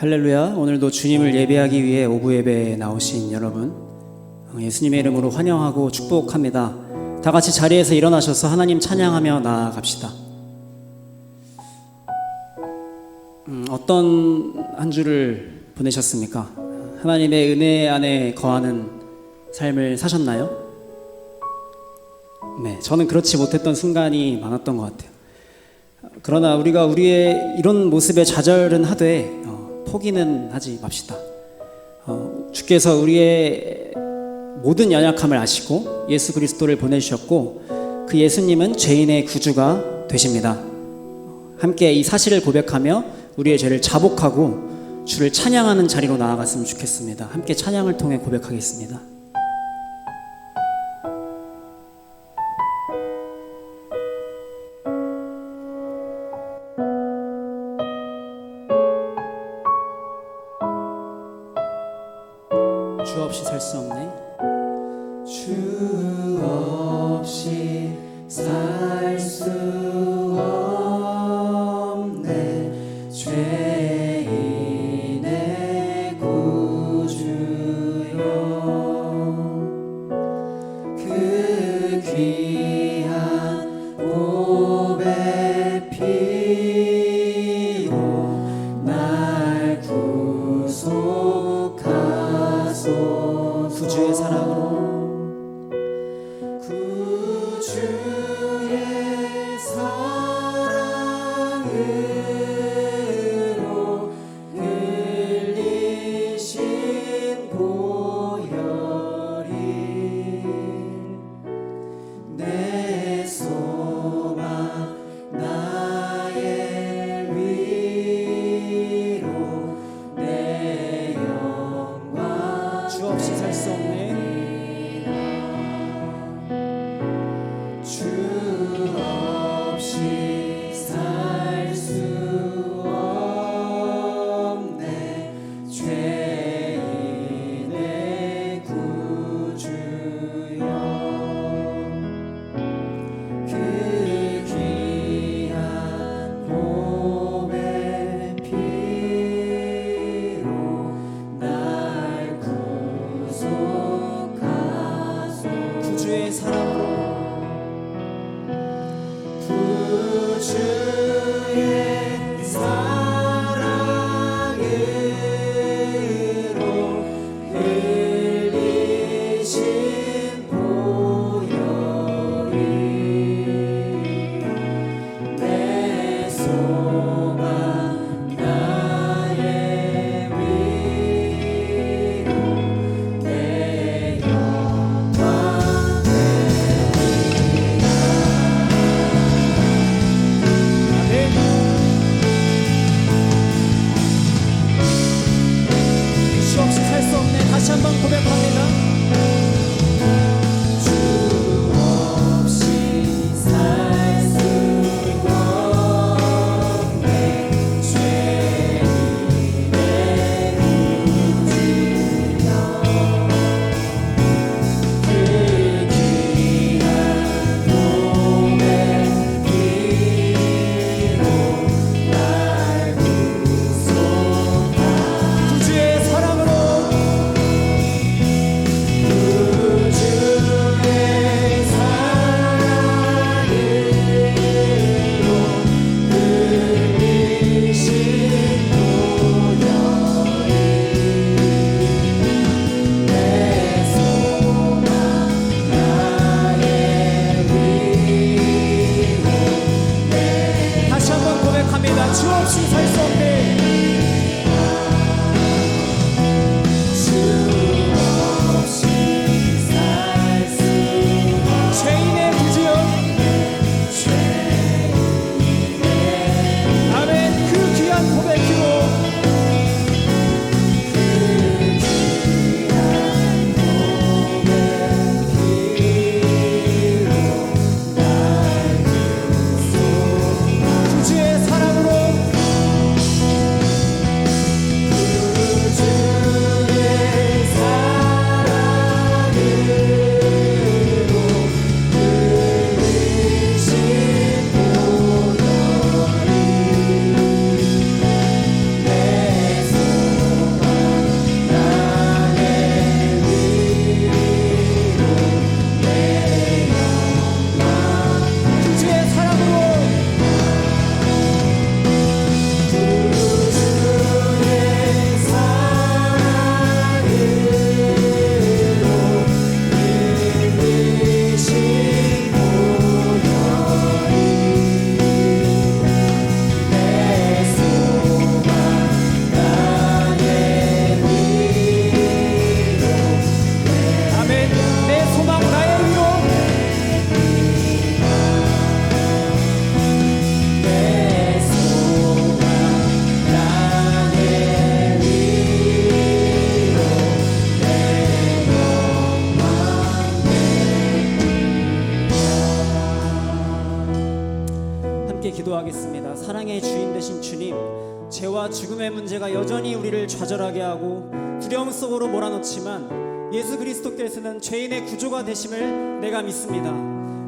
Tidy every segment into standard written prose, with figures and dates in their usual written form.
할렐루야. 오늘도 주님을 예배하기 위해 오부 예배에 나오신 여러분, 예수님의 이름으로 환영하고 축복합니다. 다 같이 자리에서 일어나셔서 하나님 찬양하며 나아갑시다. 어떤 한 주를 보내셨습니까? 하나님의 은혜 안에 거하는 삶을 사셨나요? 네, 저는 그렇지 못했던 순간이 많았던 것 같아요. 그러나 우리가 우리의 이런 모습에 좌절은 하되 포기는 하지 맙시다. 주께서 우리의 모든 연약함을 아시고 예수 그리스도를 보내주셨고, 그 예수님은 죄인의 구주가 되십니다. 함께 이 사실을 고백하며 우리의 죄를 자복하고 주를 찬양하는 자리로 나아갔으면 좋겠습니다. 함께 찬양을 통해 고백하겠습니다. 주 없이 살 수 없네. 주 없이 살 수 없네. 죄인의 구주여, 그 귀한 보배 피로 날 구속하소서. 구주의 사랑으로, 구주의 사랑으로 흘리신 보혈이 내 소망 나의 위로 내 영광. 주 없이 살 수 없네. 주 없이 살 수 없네. 죄인의 구주여, 그 귀한 보배 피로 날 구속하소서. 구주의 사랑으로, 구주의 사랑으로 흘리신 보혈이 내 소망 나의 위로 내 영광 주 없이 살 수 없네. 다시 한번 고백합니다. 주 없이 살 수 없네. 죄인의 구주여, 그 귀한 보배 피로 날 구속하소서. 구주의 사랑으로, 구주의 사랑으로 흘리신 보혈이 내 소망 나의 위로 내. 다시 한번 고백합니다. 주 없이 살 수 없네. 주 없이 살 수 없네. 죄인의 구주여, 아멘. 그 귀한 보배 피로, 그 귀한 보배 피로 날 구속. 구주의 사랑으로, 함께 기도하겠습니다. 사랑의 주인 되신 주님, 죄와 죽음의 문제가 여전히 우리를 좌절하게 하고 두려움 속으로 몰아넣지만 예수 그리스도께서는 죄인의 구조가 되심을 내가 믿습니다.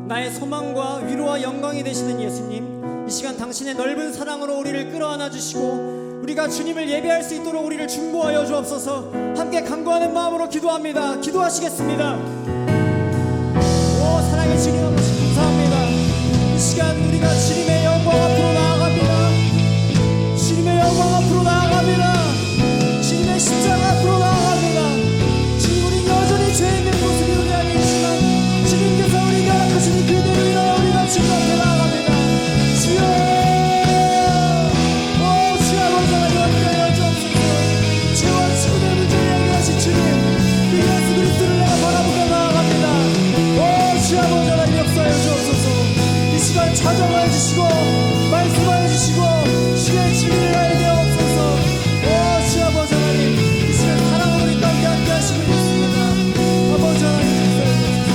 나의 소망과 위로와 영광이 되시는 예수님, 이 시간 당신의 넓은 사랑으로 우리를 끌어안아 주시고 우리가 주님을 예배할 수 있도록 우리를 중보하여 주옵소서. 함께 간구하는 마음으로 기도합니다. 기도하시겠습니다. 오, 사랑의 주님 아버지 감사합니다. 이 시간 우리가 주님의 영광 앞으로 나아갑니다. 주님의 영광 앞으로 나아갑니다. 주님의 십자가 앞으로 나아갑니다. 주님, 우리 여전히 죄 있는 모습이 우리 안에 있지만 주님께서 우리가 하시니 그대로 일어나 우리가 주님 앞에 나아갑니다. 주여, 주님, 그 예수 그리스도를 내가 바라보고 나아갑니다. 오, 주 아버지 하나님 역사하여 주옵소서. 이 시간 찾아와 주시고 말씀하여 주시고 주의 진리를 알게 하옵소서. 오, 주 아버지 하나님, 이 시간 사랑으로 우리 가운데 함께 하시고 있습니다. 아버지 하나님 역사하여 주옵소서.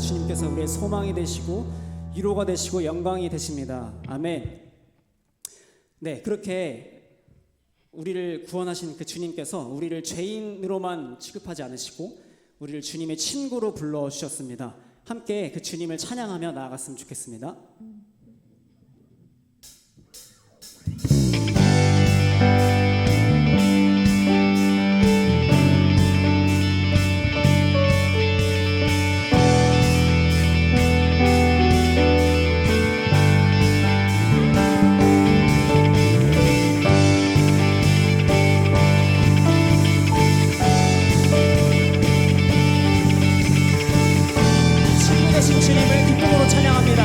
주님께서 우리의 소망이 되시고 위로가 되시고 영광이 되십니다. 아멘. 네, 그렇게 우리를 구원하신 그 주님께서 우리를 죄인으로만 취급하지 않으시고 우리를 주님의 친구로 불러주셨습니다. 함께 그 주님을 찬양하며 나아갔으면 좋겠습니다. 주님을 기쁨으로 찬양합니다.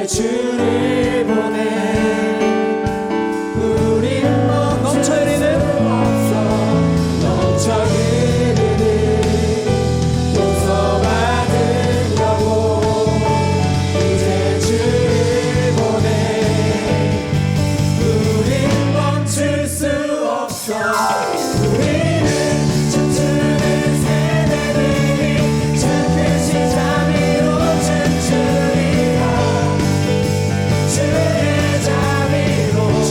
주를 보내 우리는 넘쳐 흐르는 넘쳐 흐르는 용서받은 영혼 이제 주를 보내 우린 멈출 수 없어 우리는 춤추는 세대들이 주 크신 자비로 춤추리라 주의 자비로 주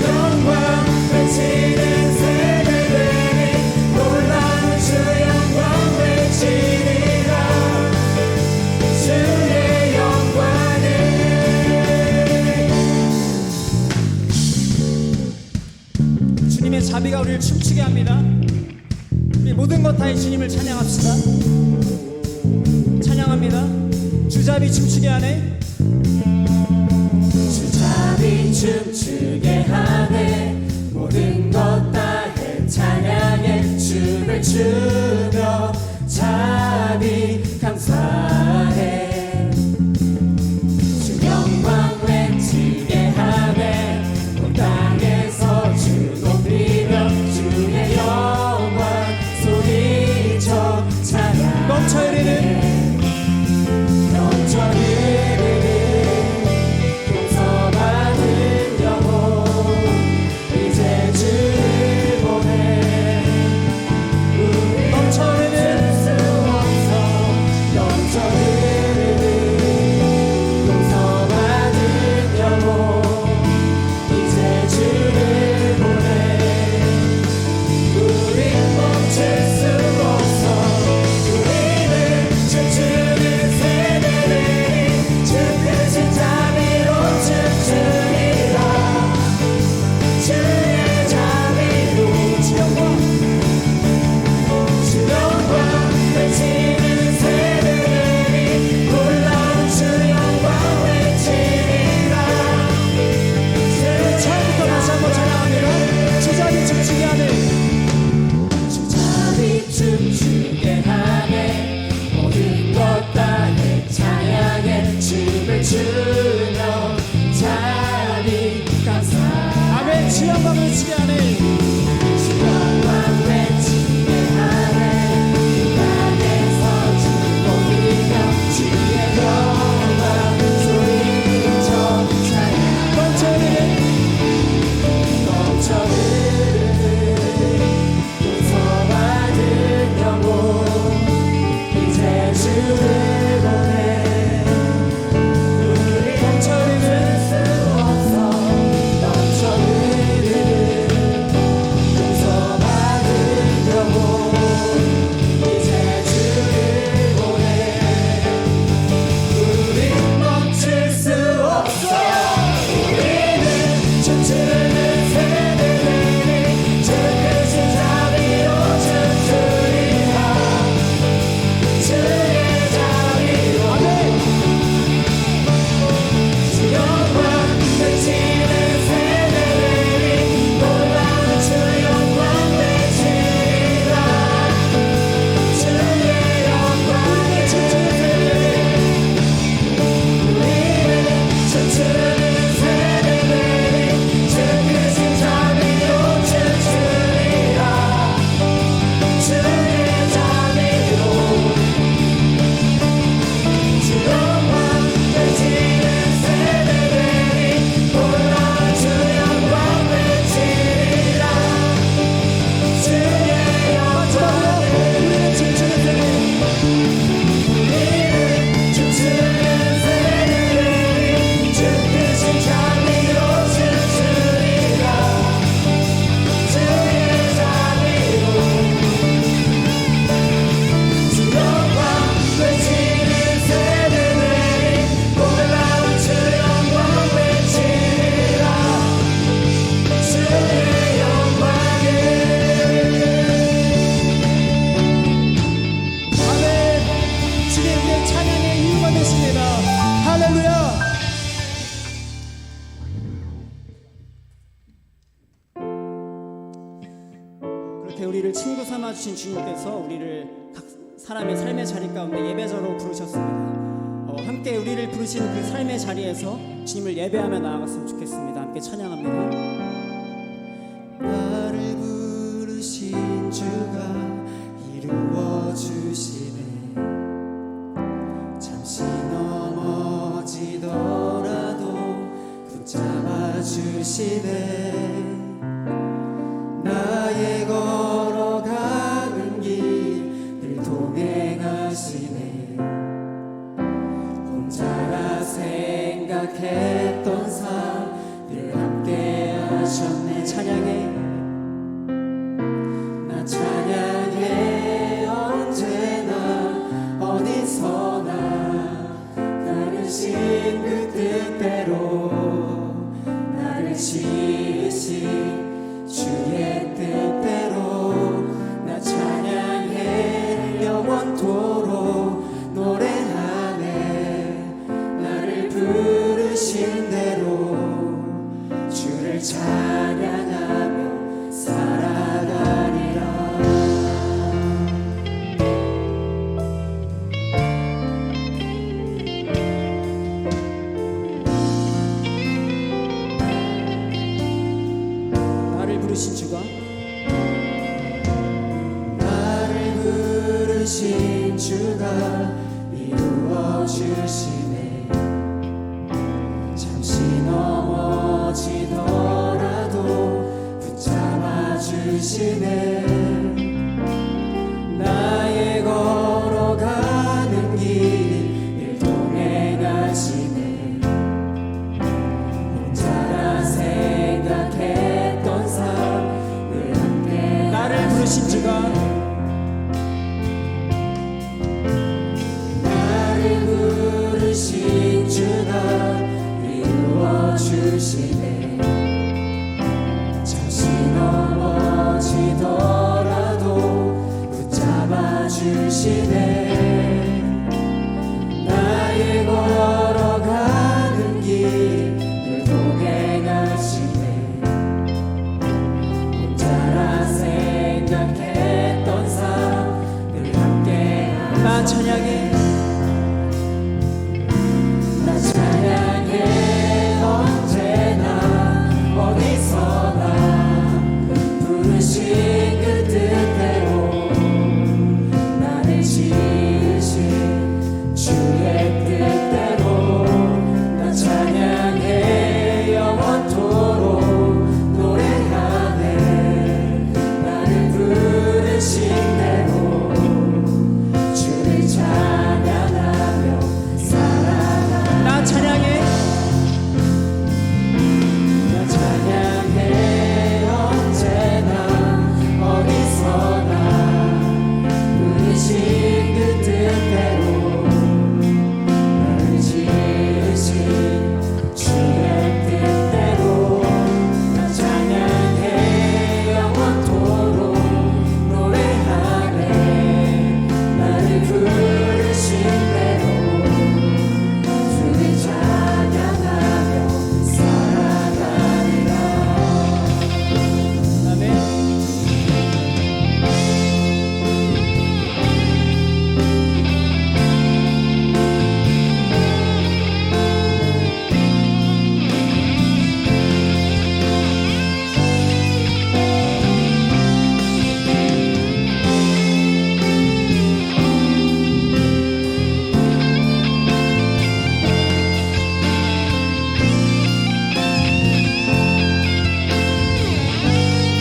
영광 외치는 세대들이 놀라운 주 영광 외치리라 주의 영광을 주님의 자비가 우리를 춤추게 합니다. 우리 모든 것 다해 주님을 찬양합시다. 찬양합니다. 주자비 춤추게 하네. 주자비 춤추게 하네 모든 것 다해 찬양해 주를 주며 자비 감사해 주 영광 외치게 하네 온 땅에서 주 높이며 주의 영광 소리쳐 찬양 넘쳐 흐르는 넘쳐 흐르는 용서받은 영혼 이제 주를 보내 우리 이렇게 우리를 친구 삼아주신 주님께서 우리를 각 사람의 삶의 자리 가운데 예배자로 부르셨습니다. 함께 우리를 부르신 그 삶의 자리에서 주님을 예배하며 나아갔으면 좋겠습니다. 함께 찬양합니다. 나를 부르신 주가 이루어주시네. 잠시 넘어지더라도 붙잡아주시네. 나의 걸어가는 길 늘 동행하시네. 혼자라 생각했던 삶 늘 함께 하셨네. 찬양해. 나 찬양해. 언제나 어디서나 나르신 그 뜻대로, 나를 지으신 주의 뜻대로 나 찬양해. 영원토록 노래하네. 나를 부르신 대로 주를 찬양하며 살아가리라. 나를 부르신 주가 부르신 주가 이루어주시네. 잠시 넘어지더라도 붙잡아주시네. 나의 걸어가는 길 늘 동행하시네. 혼자라 생각했던 삶 늘 함께. 나를 부르신 주가 부르신 주가 이루어주시네. 잠시 넘어지더라도 붙잡아주시네. 나의 걸어가는 길 늘 동행하시네. 혼자라 생각했던 삶 늘 함께하시네. 나 찬양해. 찬양해. 언제나 어디서나 부르신 그 뜻대로, 나를 지으신 주의 뜻대로 나 찬양해. 영원토록 노래하네. 나를 부르신 대로 주를 찬양하며 살아가. 나 찬양해. 나 찬양해. 언제나 어디서나 부르신 그 뜻대로, 나를 지으신 주의 뜻대로 나 찬양해. 영원토록 노래하네. 나를 부르신 대로 주를 찬양하며 살아가리라. 아멘.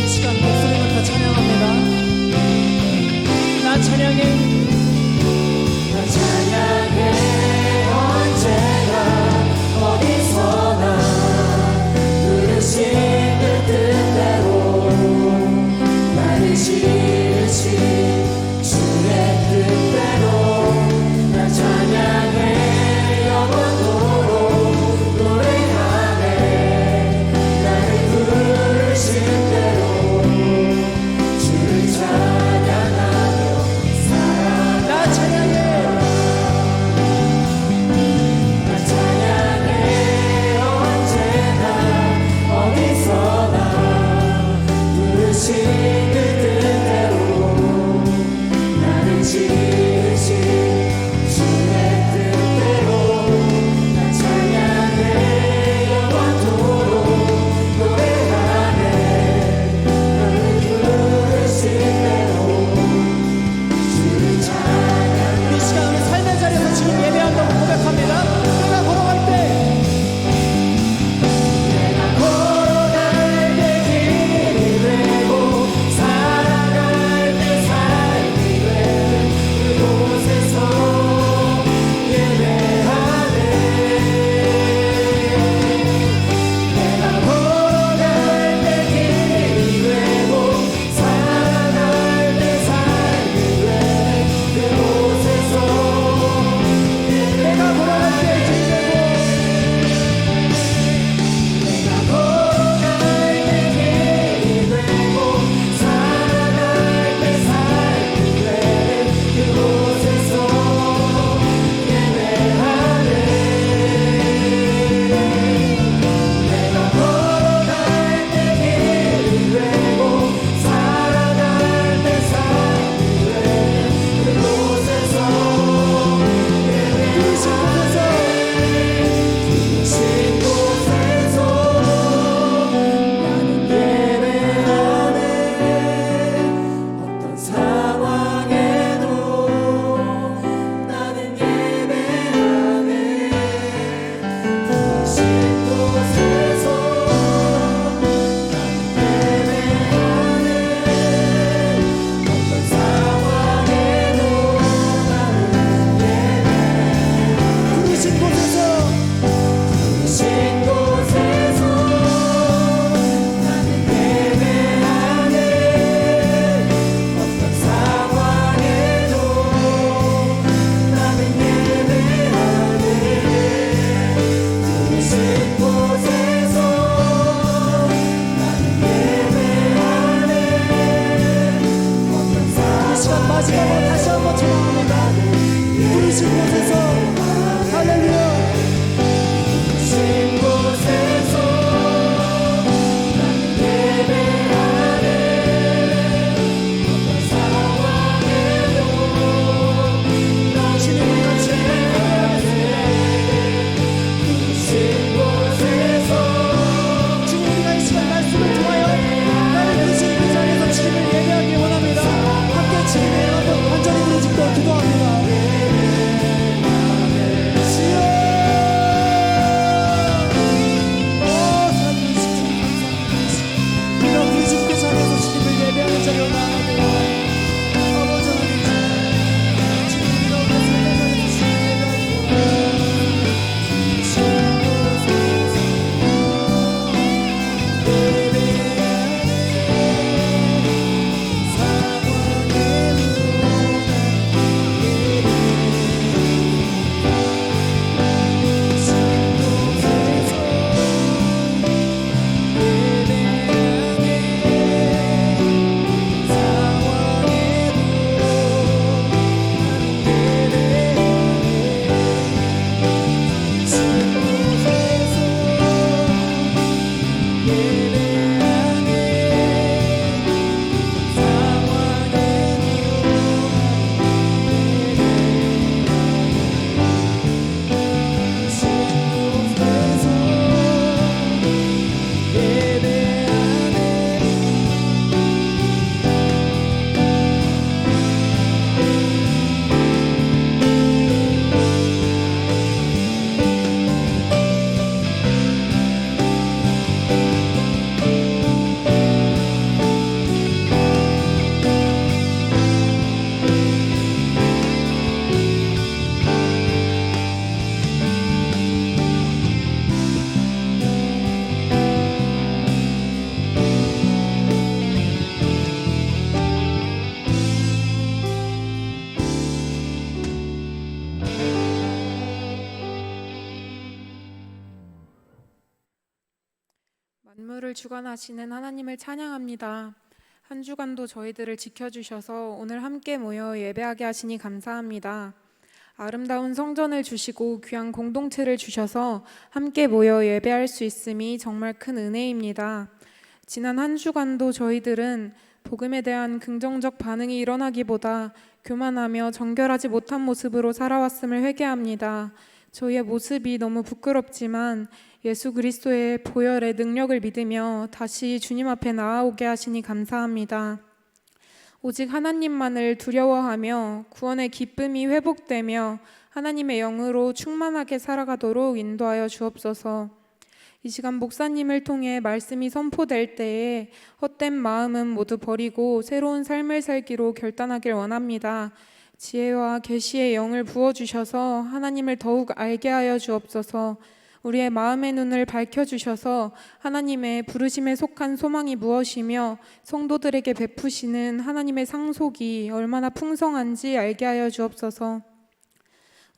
이 시간 목소리로 다 찬양합니다. 나 찬양해. 나 찬양해. 언제나 어디서나 부르신 그 뜻대로, 나를 지으신 주의 뜻대로 나 찬양해. 영원토록 노래하네. 나를 부르신 대로 주를 찬양하며 살아가. 나 찬양해. 나 찬양해. 언제나 어디서나 부르신 그 뜻대로, 기뻐하시라고 다시 한번 찬양합니다. 부르신 곳에서 할렐루야. 부르신 곳에서 나는 예배하네. 어떤 상황에도 나 주님을 예배하네. 부르신 곳에서 주님, 우리가 이 시간 말씀을 통하여 나를 부르신 그 자리에서 주님을 예배하기 원합니다. 함께 주님의 한번 간절히 부르짖고 기도합니다. 만물을 주관하시는 하나님을 찬양합니다. 한 주간도 저희들을 지켜주셔서 오늘 함께 모여 예배하게 하시니 감사합니다. 아름다운 성전을 주시고 귀한 공동체를 주셔서 함께 모여 예배할 수 있음이 정말 큰 은혜입니다. 지난 한 주간도 저희들은 복음에 대한 긍정적 반응이 일어나기보다 교만하며 정결하지 못한 모습으로 살아왔음을 회개합니다. 저희의 모습이 너무 부끄럽지만 예수 그리스도의 보혈의 능력을 믿으며 다시 주님 앞에 나아오게 하시니 감사합니다. 오직 하나님만을 두려워하며 구원의 기쁨이 회복되며 하나님의 영으로 충만하게 살아가도록 인도하여 주옵소서. 이 시간 목사님을 통해 말씀이 선포될 때에 헛된 마음은 모두 버리고 새로운 삶을 살기로 결단하길 원합니다. 지혜와 계시의 영을 부어주셔서 하나님을 더욱 알게 하여 주옵소서. 우리의 마음의 눈을 밝혀주셔서 하나님의 부르심에 속한 소망이 무엇이며 성도들에게 베푸시는 하나님의 상속이 얼마나 풍성한지 알게 하여 주옵소서.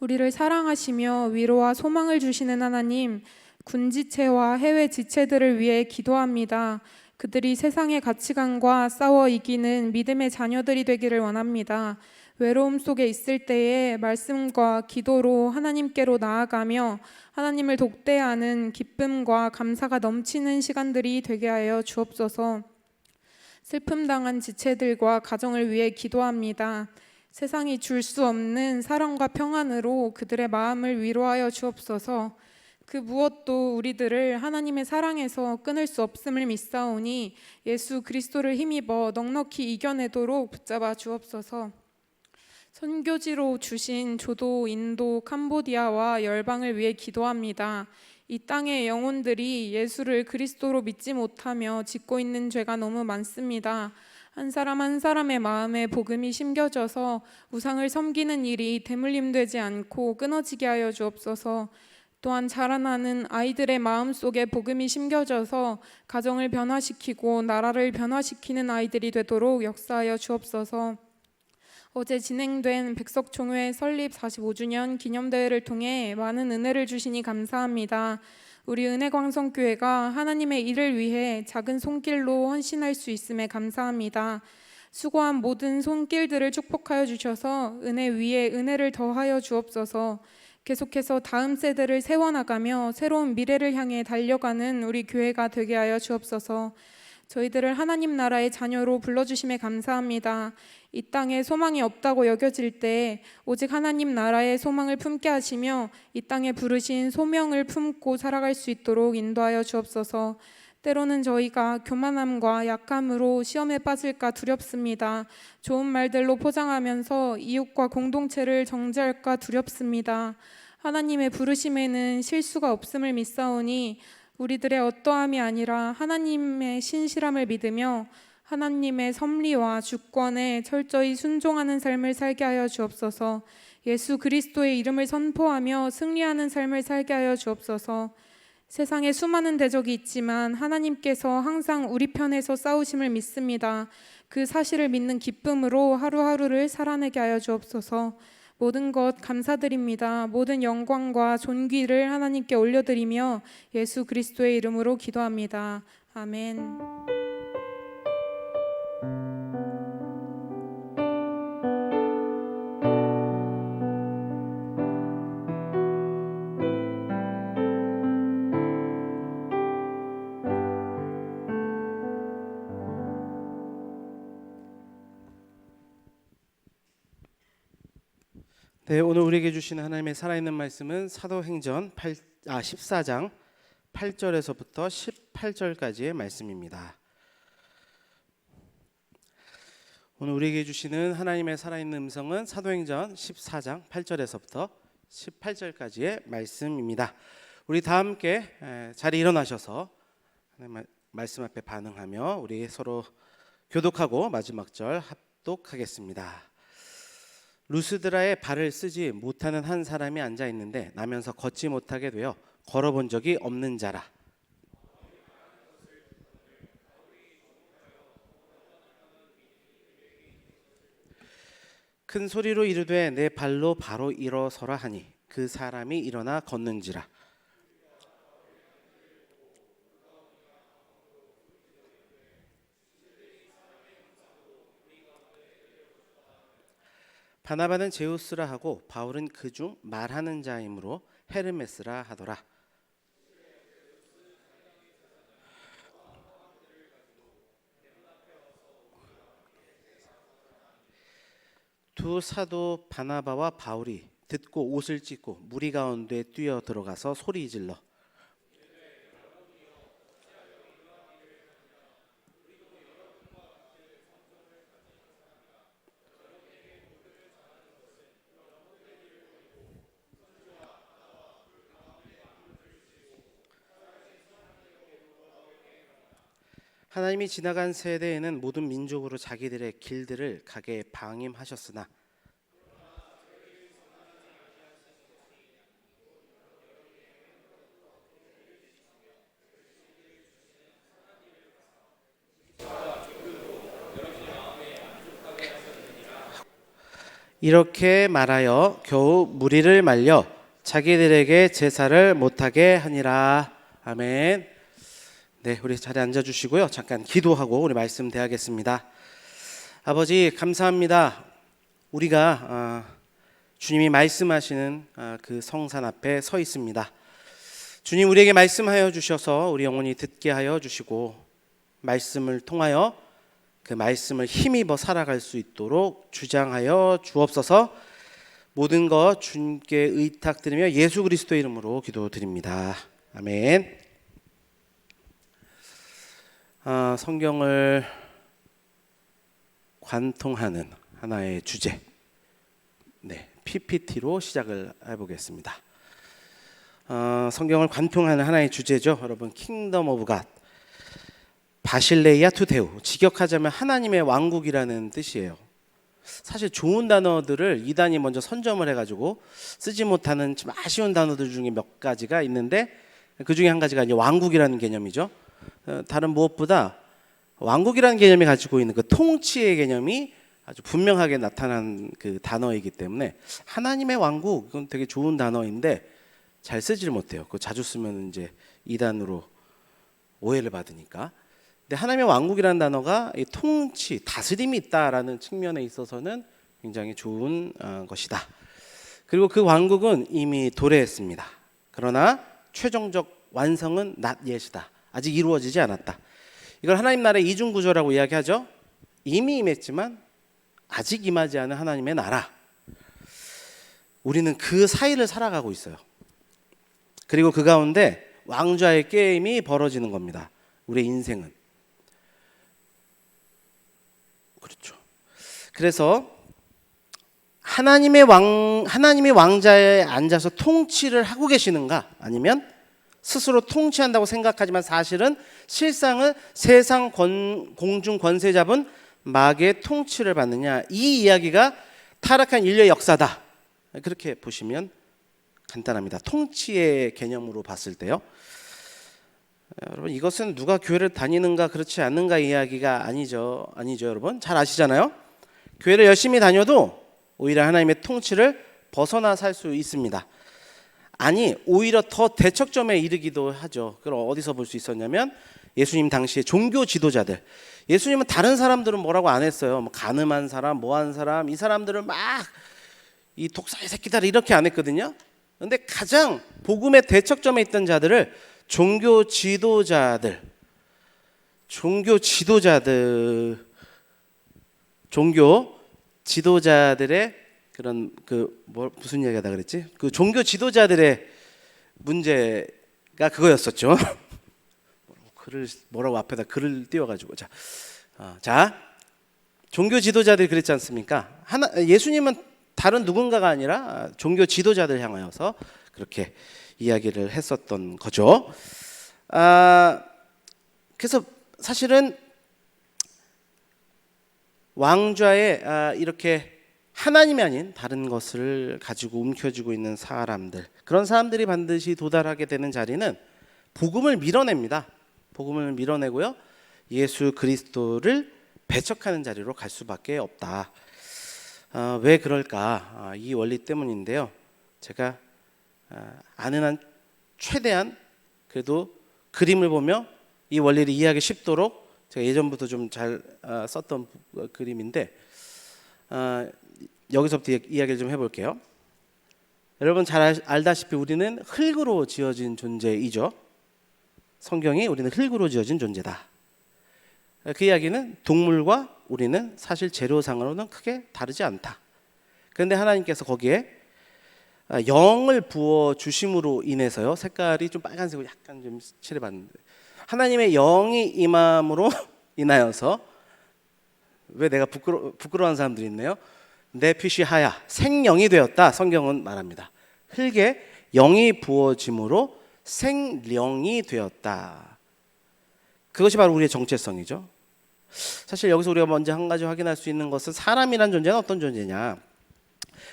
우리를 사랑하시며 위로와 소망을 주시는 하나님, 군지체와 해외 지체들을 위해 기도합니다. 그들이 세상의 가치관과 싸워 이기는 믿음의 자녀들이 되기를 원합니다. 외로움 속에 있을 때에 말씀과 기도로 하나님께로 나아가며 하나님을 독대하는 기쁨과 감사가 넘치는 시간들이 되게 하여 주옵소서. 슬픔 당한 지체들과 가정을 위해 기도합니다. 세상이 줄 수 없는 사랑과 평안으로 그들의 마음을 위로하여 주옵소서. 그 무엇도 우리들을 하나님의 사랑에서 끊을 수 없음을 믿사오니 예수 그리스도를 힘입어 넉넉히 이겨내도록 붙잡아 주옵소서. 선교지로 주신 조도, 인도, 캄보디아와 열방을 위해 기도합니다. 이 땅의 영혼들이 예수를 그리스도로 믿지 못하며 짓고 있는 죄가 너무 많습니다. 한 사람 한 사람의 마음에 복음이 심겨져서 우상을 섬기는 일이 대물림되지 않고 끊어지게 하여 주옵소서. 또한 자라나는 아이들의 마음속에 복음이 심겨져서 가정을 변화시키고 나라를 변화시키는 아이들이 되도록 역사하여 주옵소서. 어제 진행된 백석총회 설립 45주년 기념대회를 통해 많은 은혜를 주시니 감사합니다. 우리 은혜광성교회가 하나님의 일을 위해 작은 손길로 헌신할 수 있음에 감사합니다. 수고한 모든 손길들을 축복하여 주셔서 은혜 위에 은혜를 더하여 주옵소서. 계속해서 다음 세대를 세워나가며 새로운 미래를 향해 달려가는 우리 교회가 되게 하여 주옵소서. 저희들을 하나님 나라의 자녀로 불러주심에 감사합니다. 이 땅에 소망이 없다고 여겨질 때 오직 하나님 나라의 소망을 품게 하시며 이 땅에 부르신 소명을 품고 살아갈 수 있도록 인도하여 주옵소서. 때로는 저희가 교만함과 약함으로 시험에 빠질까 두렵습니다. 좋은 말들로 포장하면서 이웃과 공동체를 정죄할까 두렵습니다. 하나님의 부르심에는 실수가 없음을 믿사오니 우리들의 어떠함이 아니라 하나님의 신실함을 믿으며 하나님의 섭리와 주권에 철저히 순종하는 삶을 살게 하여 주옵소서. 예수 그리스도의 이름을 선포하며 승리하는 삶을 살게 하여 주옵소서. 세상에 수많은 대적이 있지만 하나님께서 항상 우리 편에서 싸우심을 믿습니다. 그 사실을 믿는 기쁨으로 하루하루를 살아내게 하여 주옵소서. 모든 것 감사드립니다. 모든 영광과 존귀를 하나님께 올려드리며 예수 그리스도의 이름으로 기도합니다. 아멘. 네, 오늘 우리에게 주신 하나님의 살아있는 말씀은 사도행전 14장 8절에서부터 18절까지의 말씀입니다. 오늘 우리에게 주시는 하나님의 살아있는 음성은 사도행전 14장 8절에서부터 18절까지의 말씀입니다. 우리 다 함께 자리에 일어나셔서 하나님의 말씀 앞에 반응하며 우리 서로 교독하고 마지막 절 합독하겠습니다. 루스드라에 발을 쓰지 못하는 한 사람이 앉아 있는데 나면서 걷지 못하게 되어 걸어본 적이 없는 자라. 큰 소리로 이르되 내 발로 바로 일어서라 하니 그 사람이 일어나 걷는지라. 바나바는 제우스라 하고 바울은 그중 말하는 자이므로 헤르메스라 하더라. 두 사도 바나바와 바울이 듣고 옷을 찢고 무리 가운데 뛰어 들어가서 소리 질러 하나님이 지나간 세대에는 모든 민족으로 자기들의 길들을 가게 방임하셨으나 이렇게 말하여 겨우 무리를 말려 자기들에게 제사를 못하게 하니라. 아멘. 네, 우리 자리에 앉아주시고요. 잠깐 기도하고 우리 말씀 대하겠습니다. 아버지 감사합니다. 우리가 주님이 말씀하시는 그 성산 앞에 서 있습니다. 주님 우리에게 말씀하여 주셔서 우리 영혼이 듣게 하여 주시고 말씀을 통하여 그 말씀을 힘입어 살아갈 수 있도록 주장하여 주옵소서. 모든 것 주님께 의탁드리며 예수 그리스도의 이름으로 기도드립니다. 아멘. 성경을 관통하는 하나의 주제, PPT로 시작을 해보겠습니다. 성경을 관통하는 하나의 주제죠. 여러분, 킹덤 오브 갓, 바실레이아 투 데우, 직역하자면 하나님의 왕국이라는 뜻이에요. 사실 좋은 단어들을 이단이 먼저 선점을 해가지고 쓰지 못하는 좀 아쉬운 단어들 중에 몇 가지가 있는데 그 중에 한 가지가 이제 왕국이라는 개념이죠. 다른 무엇보다 왕국이라는 개념이 가지고 있는 그 통치의 개념이 아주 분명하게 나타난 그 단어이기 때문에 하나님의 왕국, 이건 되게 좋은 단어인데 잘 쓰지를 못해요. 그거 자주 쓰면 이제 이단으로 오해를 받으니까. 근데 하나님의 왕국이라는 단어가 이 통치, 다스림이 있다라는 측면에 있어서는 굉장히 좋은 것이다. 그리고 그 왕국은 이미 도래했습니다. 그러나 최종적 완성은 not yet이다. 아직 이루어지지 않았다. 이걸 하나님 나라의 이중 구조라고 이야기하죠. 이미 임했지만 아직 임하지 않은 하나님의 나라. 우리는 그 사이를 살아가고 있어요. 그리고 그 가운데 왕좌의 게임이 벌어지는 겁니다. 우리의 인생은. 그렇죠. 그래서 하나님의 왕자에 앉아서 통치를 하고 계시는가? 아니면 스스로 통치한다고 생각하지만 사실은 실상은 세상 공중 권세 잡은 마귀의 통치를 받느냐? 이 이야기가 타락한 인류의 역사다. 그렇게 보시면 간단합니다. 통치의 개념으로 봤을 때요. 여러분, 이것은 누가 교회를 다니는가 그렇지 않는가 이야기가 아니죠, 여러분. 잘 아시잖아요. 교회를 열심히 다녀도 오히려 하나님의 통치를 벗어나 살 수 있습니다. 아니, 오히려 더 대척점에 이르기도 하죠. 그럼 어디서 볼 수 있었냐면 예수님 당시에 종교 지도자들. 예수님은 다른 사람들은 뭐라고 안 했어요. 뭐 간음한 사람, 뭐한 사람, 이 사람들을 막 이 독사의 새끼들 이렇게 안 했거든요. 그런데 가장 복음의 대척점에 있던 자들을 종교 지도자들의 그런 무슨 이야기하다 그랬지? 그 종교 지도자들의 문제가 그거였었죠. 뭐라고 앞에다 글을 띄워가지고 자 종교 지도자들이 그랬지 않습니까? 예수님은 다른 누군가가 아니라 종교 지도자들 향하여서 그렇게 이야기를 했었던 거죠. 그래서 사실은 왕좌에 이렇게 하나님이 아닌 다른 것을 가지고 움켜쥐고 있는 사람들, 그런 사람들이 반드시 도달하게 되는 자리는 복음을 밀어냅니다. 복음을 밀어내고요, 예수 그리스도를 배척하는 자리로 갈 수밖에 없다. 왜 그럴까? 이 원리 때문인데요. 제가 아는 한 최대한 그래도 그림을 보며 이 원리를 이해하기 쉽도록 제가 예전부터 좀 잘 썼던 그림인데 여기서부터 이야기를 좀 해볼게요. 여러분 잘 알다시피 우리는 흙으로 지어진 존재이죠. 성경이 우리는 흙으로 지어진 존재다. 그 이야기는 동물과 우리는 사실 재료상으로는 크게 다르지 않다. 그런데 하나님께서 거기에 영을 부어 주심으로 인해서요, 색깔이 좀 빨간색으로 약간 좀 칠해봤는데, 하나님의 영이 임함으로 인하여서, 왜 내가 부끄러워하는 사람들이 있네요. 네피시하야, 생령이 되었다. 성경은 말합니다. 흙에 영이 부어짐으로 생령이 되었다. 그것이 바로 우리의 정체성이죠. 사실 여기서 우리가 먼저 한 가지 확인할 수 있는 것은 사람이란 존재는 어떤 존재냐,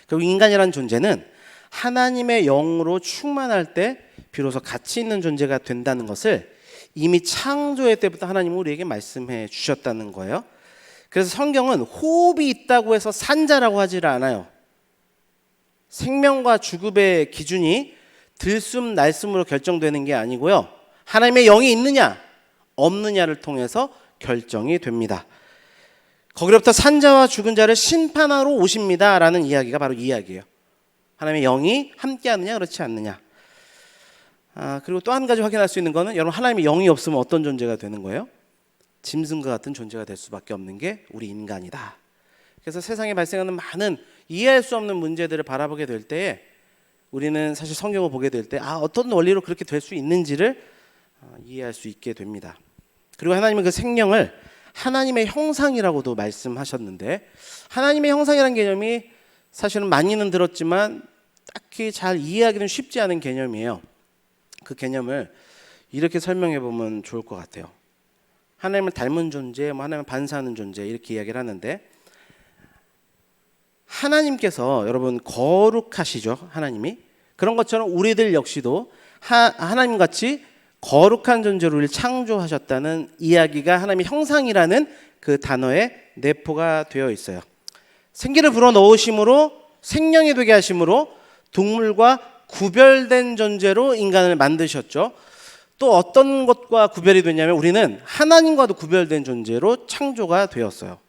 그리고 인간이란 존재는 하나님의 영으로 충만할 때 비로소 가치 있는 존재가 된다는 것을 이미 창조의 때부터 하나님은 우리에게 말씀해 주셨다는 거예요. 그래서 성경은 호흡이 있다고 해서 산자라고 하지를 않아요. 생명과 죽음의 기준이 들숨 날숨으로 결정되는 게 아니고요, 하나님의 영이 있느냐 없느냐를 통해서 결정이 됩니다. 거기로부터 산자와 죽은 자를 심판하러 오십니다 라는 이야기가 바로 이 이야기예요. 하나님의 영이 함께하느냐 그렇지 않느냐. 그리고 또 한 가지 확인할 수 있는 것은, 여러분 하나님의 영이 없으면 어떤 존재가 되는 거예요? 짐승과 같은 존재가 될 수밖에 없는 게 우리 인간이다. 그래서 세상에 발생하는 많은 이해할 수 없는 문제들을 바라보게 될 때에 우리는 사실 성경을 보게 될 때 어떤 원리로 그렇게 될 수 있는지를 이해할 수 있게 됩니다. 그리고 하나님은 그 생명을 하나님의 형상이라고도 말씀하셨는데, 하나님의 형상이라는 개념이 사실은 많이는 들었지만 딱히 잘 이해하기는 쉽지 않은 개념이에요. 그 개념을 이렇게 설명해 보면 좋을 것 같아요. 하나님을 닮은 존재, 하나님을 반사하는 존재, 이렇게 이야기를 하는데, 하나님께서 여러분 거룩하시죠. 하나님이 그런 것처럼 우리들 역시도 하나님같이 거룩한 존재로 우리를 창조하셨다는 이야기가 하나님의 형상이라는 그 단어에 내포가 되어 있어요. 생기를 불어넣으심으로 생명이 되게 하심으로 동물과 구별된 존재로 인간을 만드셨죠. 또 어떤 것과 구별이 됐냐면 우리는 하나님과도 구별된 존재로 창조가 되었어요.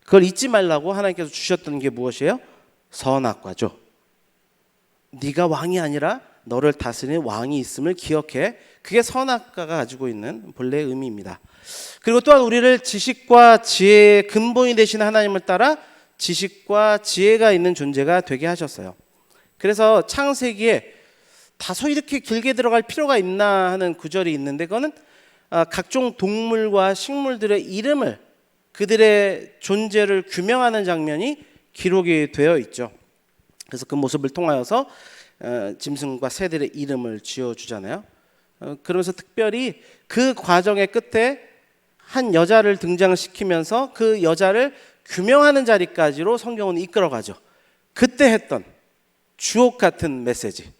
그걸 잊지 말라고 하나님께서 주셨던 게 무엇이에요? 선악과죠. 네가 왕이 아니라 너를 다스리는 왕이 있음을 기억해. 그게 선악과가 가지고 있는 본래의 의미입니다. 그리고 또한 우리를 지식과 지혜의 근본이 되시는 하나님을 따라 지식과 지혜가 있는 존재가 되게 하셨어요. 그래서 창세기에 다소 이렇게 길게 들어갈 필요가 있나 하는 구절이 있는데 그거는 각종 동물과 식물들의 이름을 그들의 존재를 규명하는 장면이 기록이 되어 있죠. 그래서 그 모습을 통하여서 짐승과 새들의 이름을 지어주잖아요. 그러면서 특별히 그 과정의 끝에 한 여자를 등장시키면서 그 여자를 규명하는 자리까지로 성경은 이끌어가죠. 그때 했던 주옥 같은 메시지,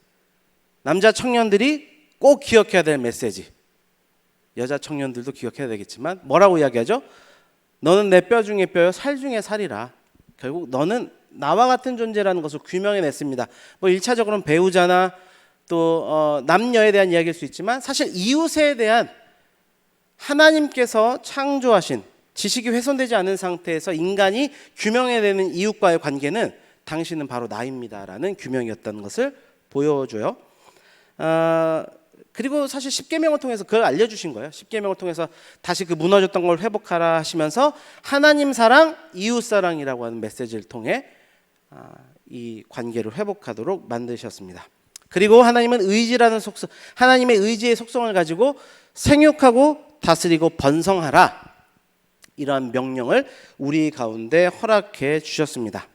남자 청년들이 꼭 기억해야 될 메시지, 여자 청년들도 기억해야 되겠지만 뭐라고 이야기하죠? 너는 내 뼈 중에 뼈요 살 중에 살이라. 결국 너는 나와 같은 존재라는 것을 규명해냈습니다. 뭐 1차적으로는 배우자나 또 남녀에 대한 이야기일 수 있지만 사실 이웃에 대한 하나님께서 창조하신 지식이 훼손되지 않은 상태에서 인간이 규명해내는 이웃과의 관계는 당신은 바로 나입니다라는 규명이었다는 것을 보여줘요. 그리고 사실 십계명을 통해서 그걸 알려주신 거예요. 십계명을 통해서 다시 그 무너졌던 걸 회복하라 하시면서 하나님 사랑, 이웃 사랑이라고 하는 메시지를 통해 이 관계를 회복하도록 만드셨습니다. 그리고 하나님은 의지라는 속성, 하나님의 의지의 속성을 가지고 생육하고 다스리고 번성하라, 이러한 명령을 우리 가운데 허락해 주셨습니다.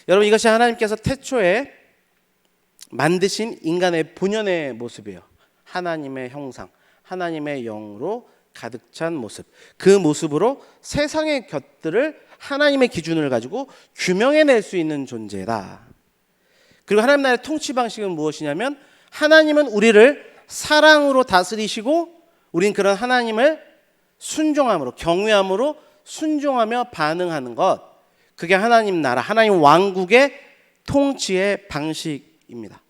여러분, 이것이 하나님께서 태초에 만드신 인간의 본연의 모습이에요. 하나님의 형상, 하나님의 영으로 가득 찬 모습. 그 모습으로 세상의 것들을 하나님의 기준을 가지고 규명해낼 수 있는 존재다. 그리고 하나님 나라의 통치 방식은 무엇이냐면 하나님은 우리를 사랑으로 다스리시고 우린 그런 하나님을 순종함으로, 경외함으로 순종하며 반응하는 것, 그게 하나님 나라, 하나님 왕국의 통치의 방식입니다.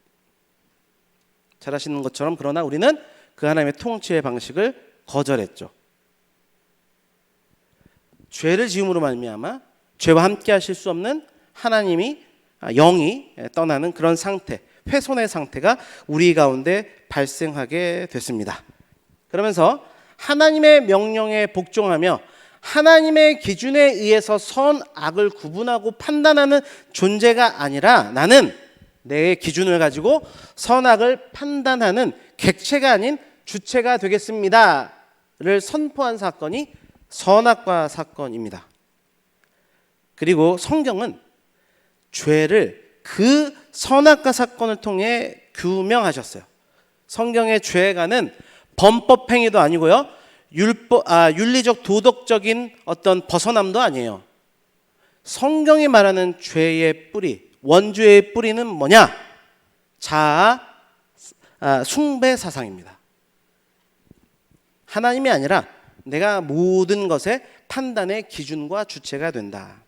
잘 아시는 것처럼 그러나 우리는 그 하나님의 통치의 방식을 거절했죠. 죄를 지음으로 말미암아 죄와 함께 하실 수 없는 하나님이 영이 떠나는 그런 상태, 훼손의 상태가 우리 가운데 발생하게 됐습니다. 그러면서 하나님의 명령에 복종하며 하나님의 기준에 의해서 선악을 구분하고 판단하는 존재가 아니라 나는 내 기준을 가지고 선악을 판단하는 객체가 아닌 주체가 되겠습니다를 선포한 사건이 선악과 사건입니다. 그리고 성경은 죄를 그 선악과 사건을 통해 규명하셨어요. 성경의 죄가는 범법 행위도 아니고요, 윤리적 도덕적인 어떤 벗어남도 아니에요. 성경이 말하는 죄의 뿌리, 원죄의 뿌리는 뭐냐? 자아, 숭배 사상입니다. 하나님이 아니라 내가 모든 것의 판단의 기준과 주체가 된다.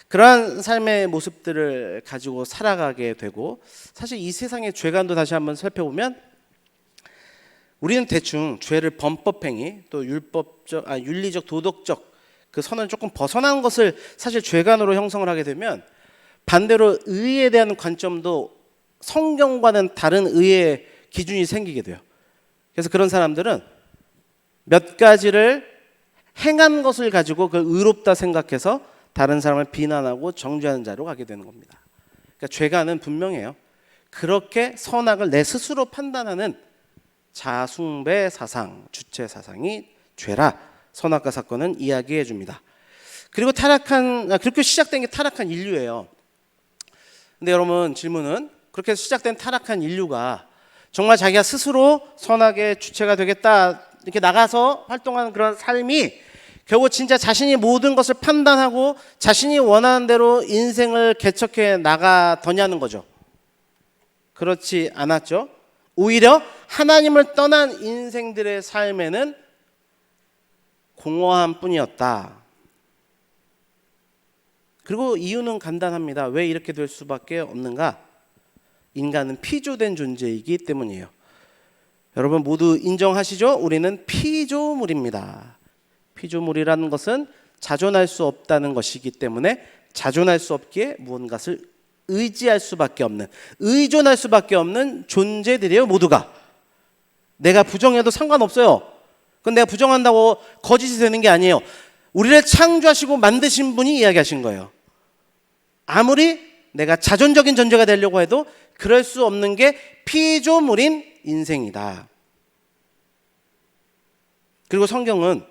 그러한 삶의 모습들을 가지고 살아가게 되고, 사실 이 세상의 죄관도 다시 한번 살펴보면 우리는 대충 죄를 범법행위 또 윤리적 도덕적 그 선을 조금 벗어난 것을 사실 죄관으로 형성을 하게 되면 반대로 의에 대한 관점도 성경과는 다른 의의 기준이 생기게 돼요. 그래서 그런 사람들은 몇 가지를 행한 것을 가지고 그걸 의롭다 생각해서 다른 사람을 비난하고 정죄하는 자로 가게 되는 겁니다. 그러니까 죄가는 분명해요. 그렇게 선악을 내 스스로 판단하는 자숭배 사상, 주체 사상이 죄라 선악과 사건은 이야기해 줍니다. 그리고 그렇게 시작된 게 타락한 인류예요. 근데 여러분, 질문은 그렇게 시작된 타락한 인류가 정말 자기가 스스로 선악의 주체가 되겠다 이렇게 나가서 활동하는 그런 삶이 결국 진짜 자신이 모든 것을 판단하고 자신이 원하는 대로 인생을 개척해 나가더냐는 거죠. 그렇지 않았죠. 오히려 하나님을 떠난 인생들의 삶에는 공허함 뿐이었다. 그리고 이유는 간단합니다. 왜 이렇게 될 수밖에 없는가? 인간은 피조된 존재이기 때문이에요. 여러분 모두 인정하시죠? 우리는 피조물입니다. 피조물이라는 것은 자존할 수 없다는 것이기 때문에 자존할 수 없기에 무언가를 의지할 수밖에 없는, 의존할 수밖에 없는 존재들이에요. 모두가. 내가 부정해도 상관없어요. 그건 내가 부정한다고 거짓이 되는 게 아니에요. 우리를 창조하시고 만드신 분이 이야기하신 거예요. 아무리 내가 자존적인 존재가 되려고 해도 그럴 수 없는 게 피조물인 인생이다. 그리고 성경은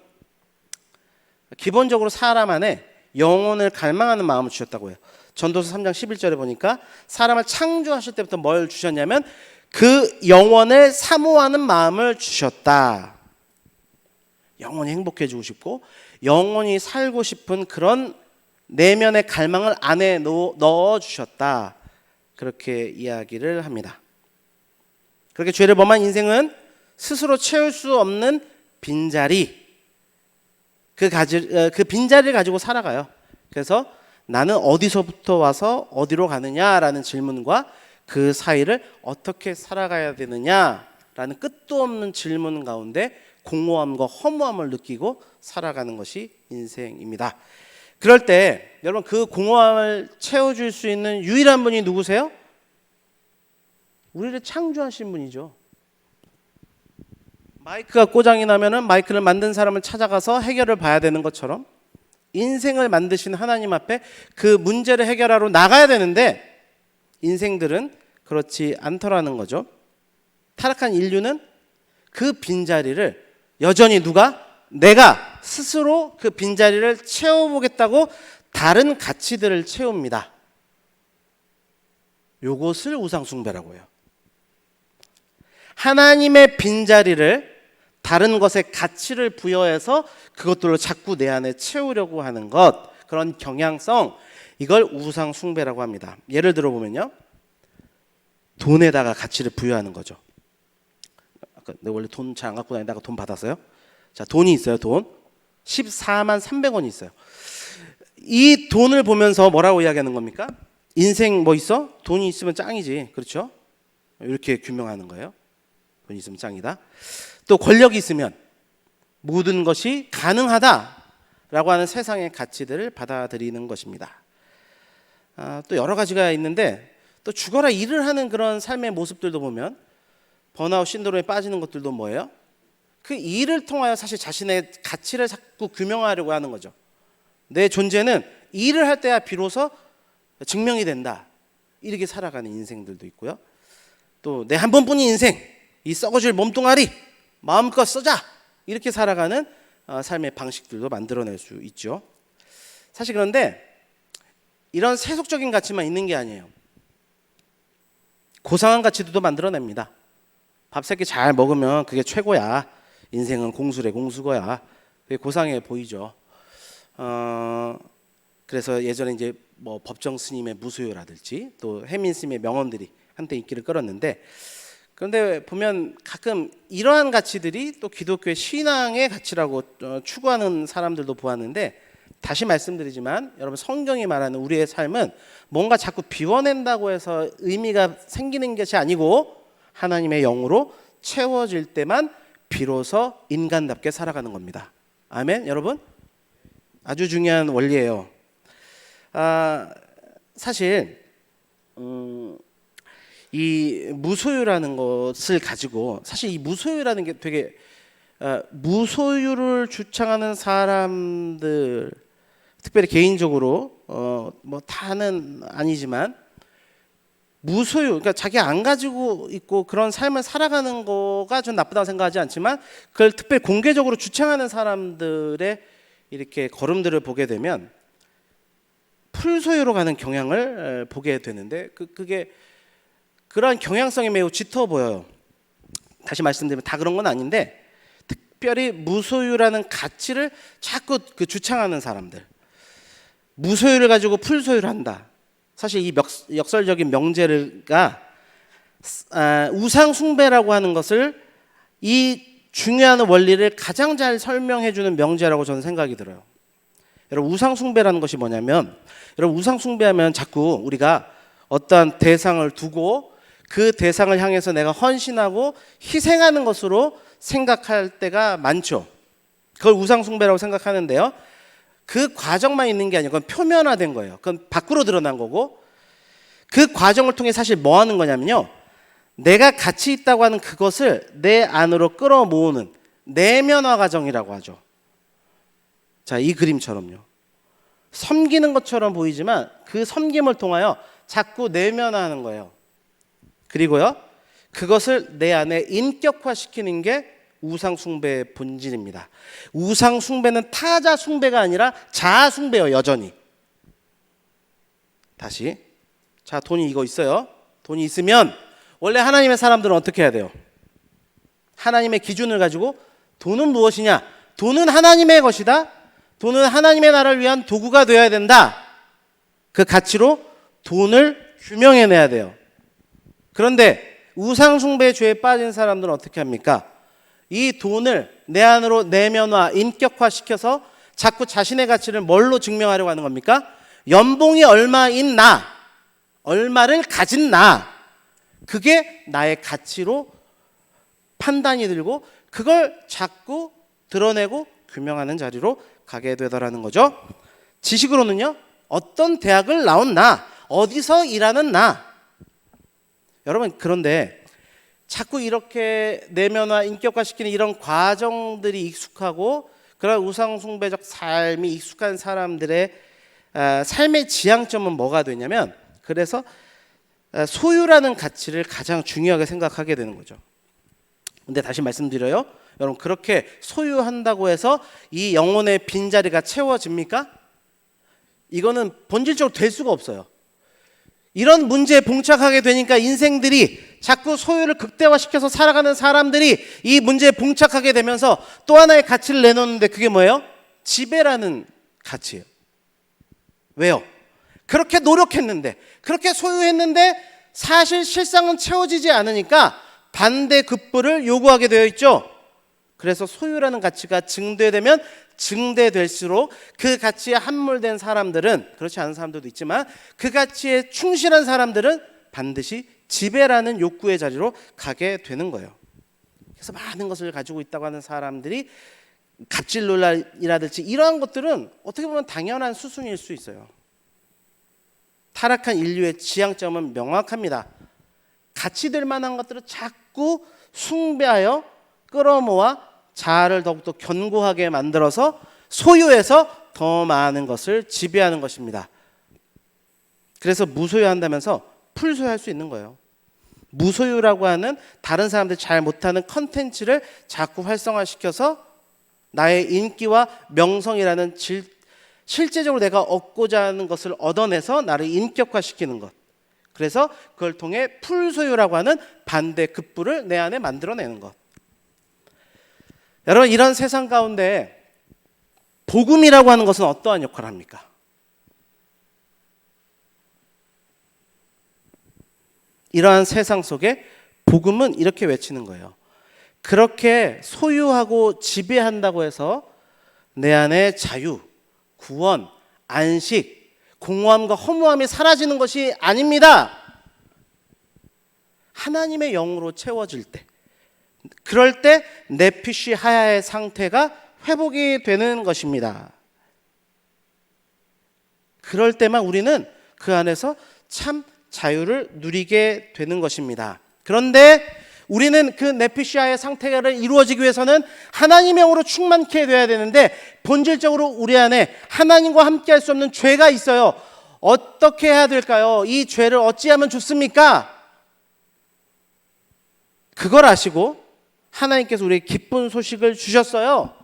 기본적으로 사람 안에 영혼을 갈망하는 마음을 주셨다고 해요. 전도서 3장 11절에 보니까 사람을 창조하실 때부터 뭘 주셨냐면 그 영혼을 사모하는 마음을 주셨다. 영혼이 행복해지고 싶고 영혼이 살고 싶은 그런 내면의 갈망을 안에 넣어 주셨다. 그렇게 이야기를 합니다. 그렇게 죄를 범한 인생은 스스로 채울 수 없는 빈자리, 그 빈자리를 가지고 살아가요. 그래서 나는 어디서부터 와서 어디로 가느냐라는 질문과 그 사이를 어떻게 살아가야 되느냐라는 끝도 없는 질문 가운데 공허함과 허무함을 느끼고 살아가는 것이 인생입니다. 그럴 때 여러분 그 공허함을 채워줄 수 있는 유일한 분이 누구세요? 우리를 창조하신 분이죠. 마이크가 고장이 나면은 마이크를 만든 사람을 찾아가서 해결을 봐야 되는 것처럼 인생을 만드신 하나님 앞에 그 문제를 해결하러 나가야 되는데 인생들은 그렇지 않더라는 거죠. 타락한 인류는 그 빈자리를 여전히 누가? 내가 스스로 그 빈자리를 채워보겠다고 다른 가치들을 채웁니다. 요것을 우상숭배라고 해요. 하나님의 빈자리를 다른 것에 가치를 부여해서 그것들로 자꾸 내 안에 채우려고 하는 것, 그런 경향성, 이걸 우상숭배라고 합니다. 예를 들어 보면요, 돈에다가 가치를 부여하는 거죠. 아까 내가 원래 돈 잘 안 갖고 다니다가 돈 받았어요. 자, 돈이 있어요. 돈 14만 300원이 있어요. 이 돈을 보면서 뭐라고 이야기하는 겁니까? 인생 뭐 있어? 돈이 있으면 짱이지, 그렇죠? 이렇게 규명하는 거예요. 돈이 있으면 짱이다. 또 권력이 있으면 모든 것이 가능하다라고 하는 세상의 가치들을 받아들이는 것입니다. 또 여러 가지가 있는데 또 죽어라 일을 하는 그런 삶의 모습들도 보면 번아웃 신드롬에 빠지는 것들도 뭐예요? 그 일을 통하여 사실 자신의 가치를 자꾸 규명하려고 하는 거죠. 내 존재는 일을 할 때야 비로소 증명이 된다. 이렇게 살아가는 인생들도 있고요. 또 내 한 번뿐인 인생, 이 썩어질 몸뚱아리 마음껏 써자, 이렇게 살아가는 삶의 방식들도 만들어낼 수 있죠. 사실 그런데 이런 세속적인 가치만 있는 게 아니에요. 고상한 가치들도 만들어냅니다. 밥 세 끼 잘 먹으면 그게 최고야. 인생은 공수래 공수거야. 그게 고상해 보이죠. 그래서 예전에 이제 뭐 법정 스님의 무소유라든지 또 해민 스님의 명언들이 한때 인기를 끌었는데, 그런데 보면 가끔 이러한 가치들이 또 기독교의 신앙의 가치라고 추구하는 사람들도 보았는데, 다시 말씀드리지만 여러분, 성경이 말하는 우리의 삶은 뭔가 자꾸 비워낸다고 해서 의미가 생기는 것이 아니고 하나님의 영으로 채워질 때만 비로소 인간답게 살아가는 겁니다. 아멘, 여러분? 아주 중요한 원리예요. 사실 이 무소유라는 것을 가지고, 사실 이 무소유라는 게 되게 무소유를 주창하는 사람들, 특별히 개인적으로 뭐 다는 아니지만 무소유, 그러니까 자기 안 가지고 있고 그런 삶을 살아가는 거가 좀 나쁘다고 생각하지 않지만, 그걸 특별히 공개적으로 주창하는 사람들의 이렇게 걸음들을 보게 되면 풀소유로 가는 경향을 보게 되는데, 그게 그러한 경향성이 매우 짙어 보여요. 다시 말씀드리면 다 그런 건 아닌데, 특별히 무소유라는 가치를 자꾸 주창하는 사람들, 무소유를 가지고 풀소유를 한다. 사실 이 역설적인 명제가 우상 숭배라고 하는 것을, 이 중요한 원리를 가장 잘 설명해 주는 명제라고 저는 생각이 들어요. 여러분, 우상 숭배라는 것이 뭐냐면, 여러분, 우상 숭배하면 자꾸 우리가 어떠한 대상을 두고 그 대상을 향해서 내가 헌신하고 희생하는 것으로 생각할 때가 많죠. 그걸 우상숭배라고 생각하는데요. 그 과정만 있는 게 아니고 그건 표면화된 거예요. 그건 밖으로 드러난 거고, 그 과정을 통해 사실 뭐 하는 거냐면요, 내가 가치 있다고 하는 그것을 내 안으로 끌어모으는 내면화 과정이라고 하죠. 자, 이 그림처럼요. 섬기는 것처럼 보이지만 그 섬김을 통하여 자꾸 내면화하는 거예요. 그리고요, 그것을 내 안에 인격화시키는 게 우상숭배의 본질입니다. 우상숭배는 타자 숭배가 아니라 자아 숭배예요. 여전히. 다시. 자, 돈이 이거 있어요. 돈이 있으면 원래 하나님의 사람들은 어떻게 해야 돼요? 하나님의 기준을 가지고 돈은 무엇이냐? 돈은 하나님의 것이다. 돈은 하나님의 나라를 위한 도구가 되어야 된다. 그 가치로 돈을 규명해내야 돼요. 그런데 우상숭배의 죄에 빠진 사람들은 어떻게 합니까? 이 돈을 내 안으로 내면화, 인격화시켜서 자꾸 자신의 가치를 뭘로 증명하려고 하는 겁니까? 연봉이 얼마인 나, 얼마를 가진 나, 그게 나의 가치로 판단이 들고 그걸 자꾸 드러내고 규명하는 자리로 가게 되더라는 거죠. 지식으로는요, 어떤 대학을 나온 나, 어디서 일하는 나. 여러분, 그런데 자꾸 이렇게 내면화, 인격화시키는 이런 과정들이 익숙하고 그런 우상숭배적 삶이 익숙한 사람들의 삶의 지향점은 뭐가 되냐면, 그래서 소유라는 가치를 가장 중요하게 생각하게 되는 거죠. 근데 다시 말씀드려요, 여러분, 그렇게 소유한다고 해서 이 영혼의 빈자리가 채워집니까? 이거는 본질적으로 될 수가 없어요. 이런 문제에 봉착하게 되니까 인생들이 자꾸 소유를 극대화시켜서 살아가는 사람들이 이 문제에 봉착하게 되면서 또 하나의 가치를 내놓는데, 그게 뭐예요? 지배라는 가치예요. 왜요? 그렇게 노력했는데, 그렇게 소유했는데 사실 실상은 채워지지 않으니까 반대급부를 요구하게 되어 있죠. 그래서 소유라는 가치가 증대되면 증대될수록 그 가치에 함몰된 사람들은, 그렇지 않은 사람들도 있지만 그 가치에 충실한 사람들은 반드시 지배라는 욕구의 자리로 가게 되는 거예요. 그래서 많은 것을 가지고 있다고 하는 사람들이 갑질논란이라든지 이러한 것들은 어떻게 보면 당연한 수순일 수 있어요. 타락한 인류의 지향점은 명확합니다. 가치될 만한 것들을 자꾸 숭배하여 끌어모아 자아를 더욱더 견고하게 만들어서 소유해서 더 많은 것을 지배하는 것입니다. 그래서 무소유한다면서 풀소유할 수 있는 거예요. 무소유라고 하는 다른 사람들이 잘 못하는 컨텐츠를 자꾸 활성화시켜서 나의 인기와 명성이라는 실제적으로 내가 얻고자 하는 것을 얻어내서 나를 인격화시키는 것. 그래서 그걸 통해 풀소유라고 하는 반대급부를 내 안에 만들어내는 것. 여러분, 이런 세상 가운데 복음이라고 하는 것은 어떠한 역할을 합니까? 이러한 세상 속에 복음은 이렇게 외치는 거예요. 그렇게 소유하고 지배한다고 해서 내 안에 자유, 구원, 안식, 공허함과 허무함이 사라지는 것이 아닙니다. 하나님의 영으로 채워질 때, 그럴 때 네피시 하야의 상태가 회복이 되는 것입니다. 그럴 때만 우리는 그 안에서 참 자유를 누리게 되는 것입니다. 그런데 우리는 그 네피시아의 상태가 이루어지기 위해서는 하나님의 영으로 충만케 돼야 되는데, 본질적으로 우리 안에 하나님과 함께 할 수 없는 죄가 있어요. 어떻게 해야 될까요? 이 죄를 어찌하면 좋습니까? 그걸 아시고 하나님께서 우리에게 기쁜 소식을 주셨어요.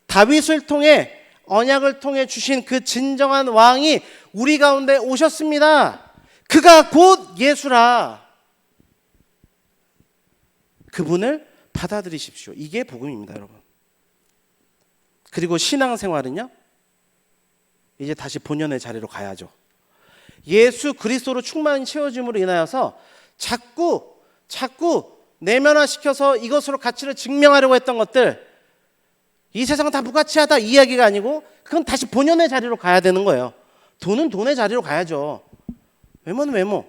다윗을 통해, 언약을 통해 주신 그 진정한 왕이 우리 가운데 오셨습니다. 그가 곧 예수라. 그분을 받아들이십시오. 이게 복음입니다, 여러분. 그리고 신앙생활은요, 이제 다시 본연의 자리로 가야죠. 예수 그리스도로 충만히 채워짐으로 인하여서 자꾸 내면화시켜서 이것으로 가치를 증명하려고 했던 것들, 이 세상은 다 무가치하다 이 이야기가 아니고, 그건 다시 본연의 자리로 가야 되는 거예요. 돈은 돈의 자리로 가야죠. 외모는 외모,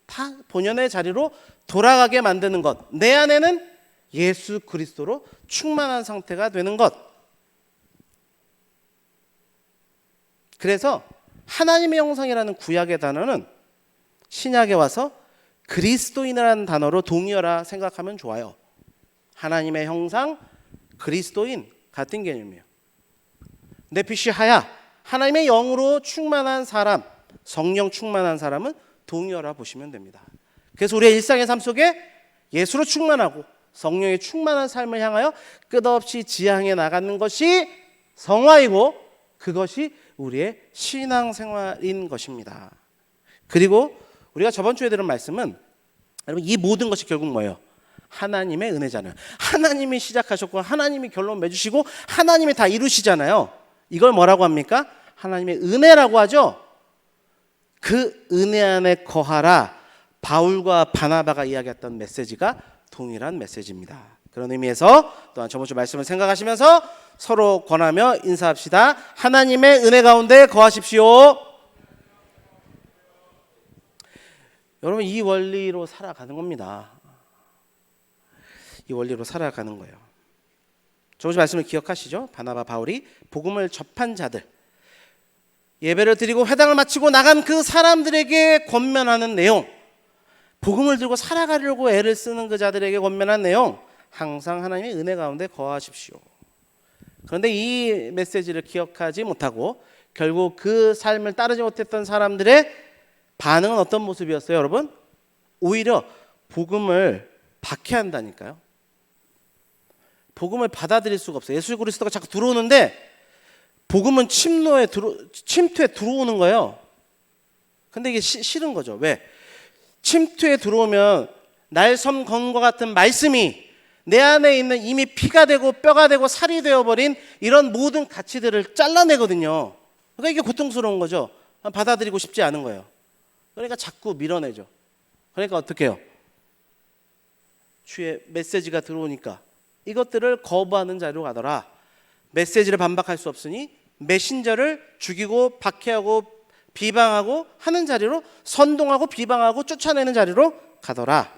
다 본연의 자리로 돌아가게 만드는 것. 내 안에는 예수 그리스도로 충만한 상태가 되는 것. 그래서 하나님의 형상이라는 구약의 단어는 신약에 와서 그리스도인이라는 단어로 동의어라 생각하면 좋아요. 하나님의 형상, 그리스도인 같은 개념이에요. 네피시 하야, 하나님의 영으로 충만한 사람, 성령 충만한 사람은 동의어라 보시면 됩니다. 그래서 우리의 일상의 삶 속에 예수로 충만하고 성령의 충만한 삶을 향하여 끝없이 지향해 나가는 것이 성화이고 그것이 우리의 신앙생활인 것입니다. 그리고 우리가 저번 주에 들은 말씀은 여러분 이 모든 것이 결국 뭐예요? 하나님의 은혜잖아요. 하나님이 시작하셨고 하나님이 결론 맺으시고 하나님이 다 이루시잖아요. 이걸 뭐라고 합니까? 하나님의 은혜라고 하죠. 그 은혜 안에 거하라. 바울과 바나바가 이야기했던 메시지가 동일한 메시지입니다. 그런 의미에서 또한 저번 주 말씀을 생각하시면서 서로 권하며 인사합시다. 하나님의 은혜 가운데 거하십시오. 여러분 이 원리로 살아가는 겁니다. 이 원리로 살아가는 거예요. 저번 주 말씀을 기억하시죠? 바나바 바울이 복음을 접한 자들, 예배를 드리고 회당을 마치고 나간 그 사람들에게 권면하는 내용, 복음을 들고 살아가려고 애를 쓰는 그 자들에게 권면한 내용, 항상 하나님의 은혜 가운데 거하십시오. 그런데 이 메시지를 기억하지 못하고 결국 그 삶을 따르지 못했던 사람들의 반응은 어떤 모습이었어요, 여러분? 오히려 복음을 박해한다니까요. 복음을 받아들일 수가 없어요. 예수 그리스도가 자꾸 들어오는데 복음은 침투에 들어오는 거예요. 근데 이게 싫은 거죠. 왜? 침투에 들어오면 날섬검과 같은 말씀이 내 안에 있는 이미 피가 되고 뼈가 되고 살이 되어버린 이런 모든 가치들을 잘라내거든요. 그러니까 이게 고통스러운 거죠. 받아들이고 싶지 않은 거예요. 그러니까 자꾸 밀어내죠. 그러니까 어떻게 해요? 주의 메시지가 들어오니까 이것들을 거부하는 자리로 가더라. 메시지를 반박할 수 없으니 메신저를 죽이고 박해하고 비방하고 하는 자리로, 선동하고 비방하고 쫓아내는 자리로 가더라.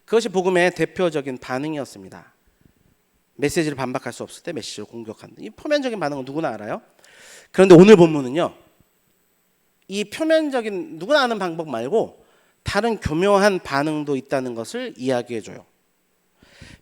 그것이 복음의 대표적인 반응이었습니다. 메시지를 반박할 수 없을 때 메시지를 공격한다. 이 표면적인 반응은 누구나 알아요. 그런데 오늘 본문은요, 이 표면적인 누구나 아는 방법 말고 다른 교묘한 반응도 있다는 것을 이야기해 줘요.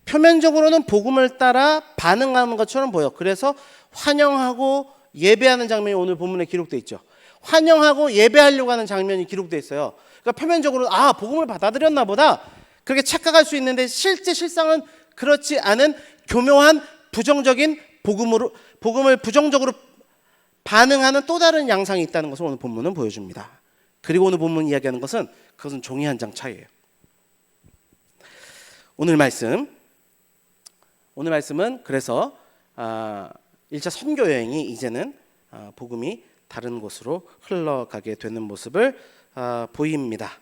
표면적으로는 복음을 따라 반응하는 것처럼 보여. 그래서 환영하고 예배하는 장면이 오늘 본문에 기록되어 있죠. 환영하고 예배하려고 하는 장면이 기록되어 있어요. 그러니까 표면적으로 복음을 받아들였나 보다 그렇게 착각할 수 있는데 실상은 그렇지 않은 교묘한 부정적인 복음을 부정적으로 반응하는 또 다른 양상이 있다는 것을 오늘 본문은 보여줍니다. 그리고 오늘 본문 이야기하는 것은 그것은 종이 한 장 차이예요. 오늘 말씀은 그래서 1차 선교 여행이 이제는 복음이 다른 곳으로 흘러가게 되는 모습을 보입니다.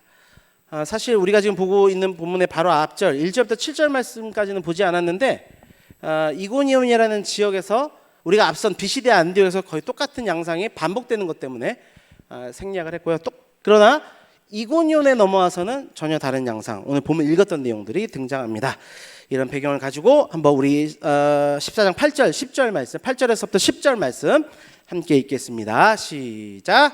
사실 우리가 지금 보고 있는 본문의 바로 앞절 1절부터 7절 말씀까지는 보지 않았는데 이고니온이라는 지역에서 우리가 앞선 비시대 안디옥에서 거의 똑같은 양상이 반복되는 것 때문에 생략을 했고요. 그러나 이고니온에 넘어와서는 전혀 다른 양상, 오늘 보면 읽었던 내용들이 등장합니다. 이런 배경을 가지고 한번 우리 14장 8절, 10절 말씀, 8절에서부터 10절 말씀 함께 읽겠습니다. 시작.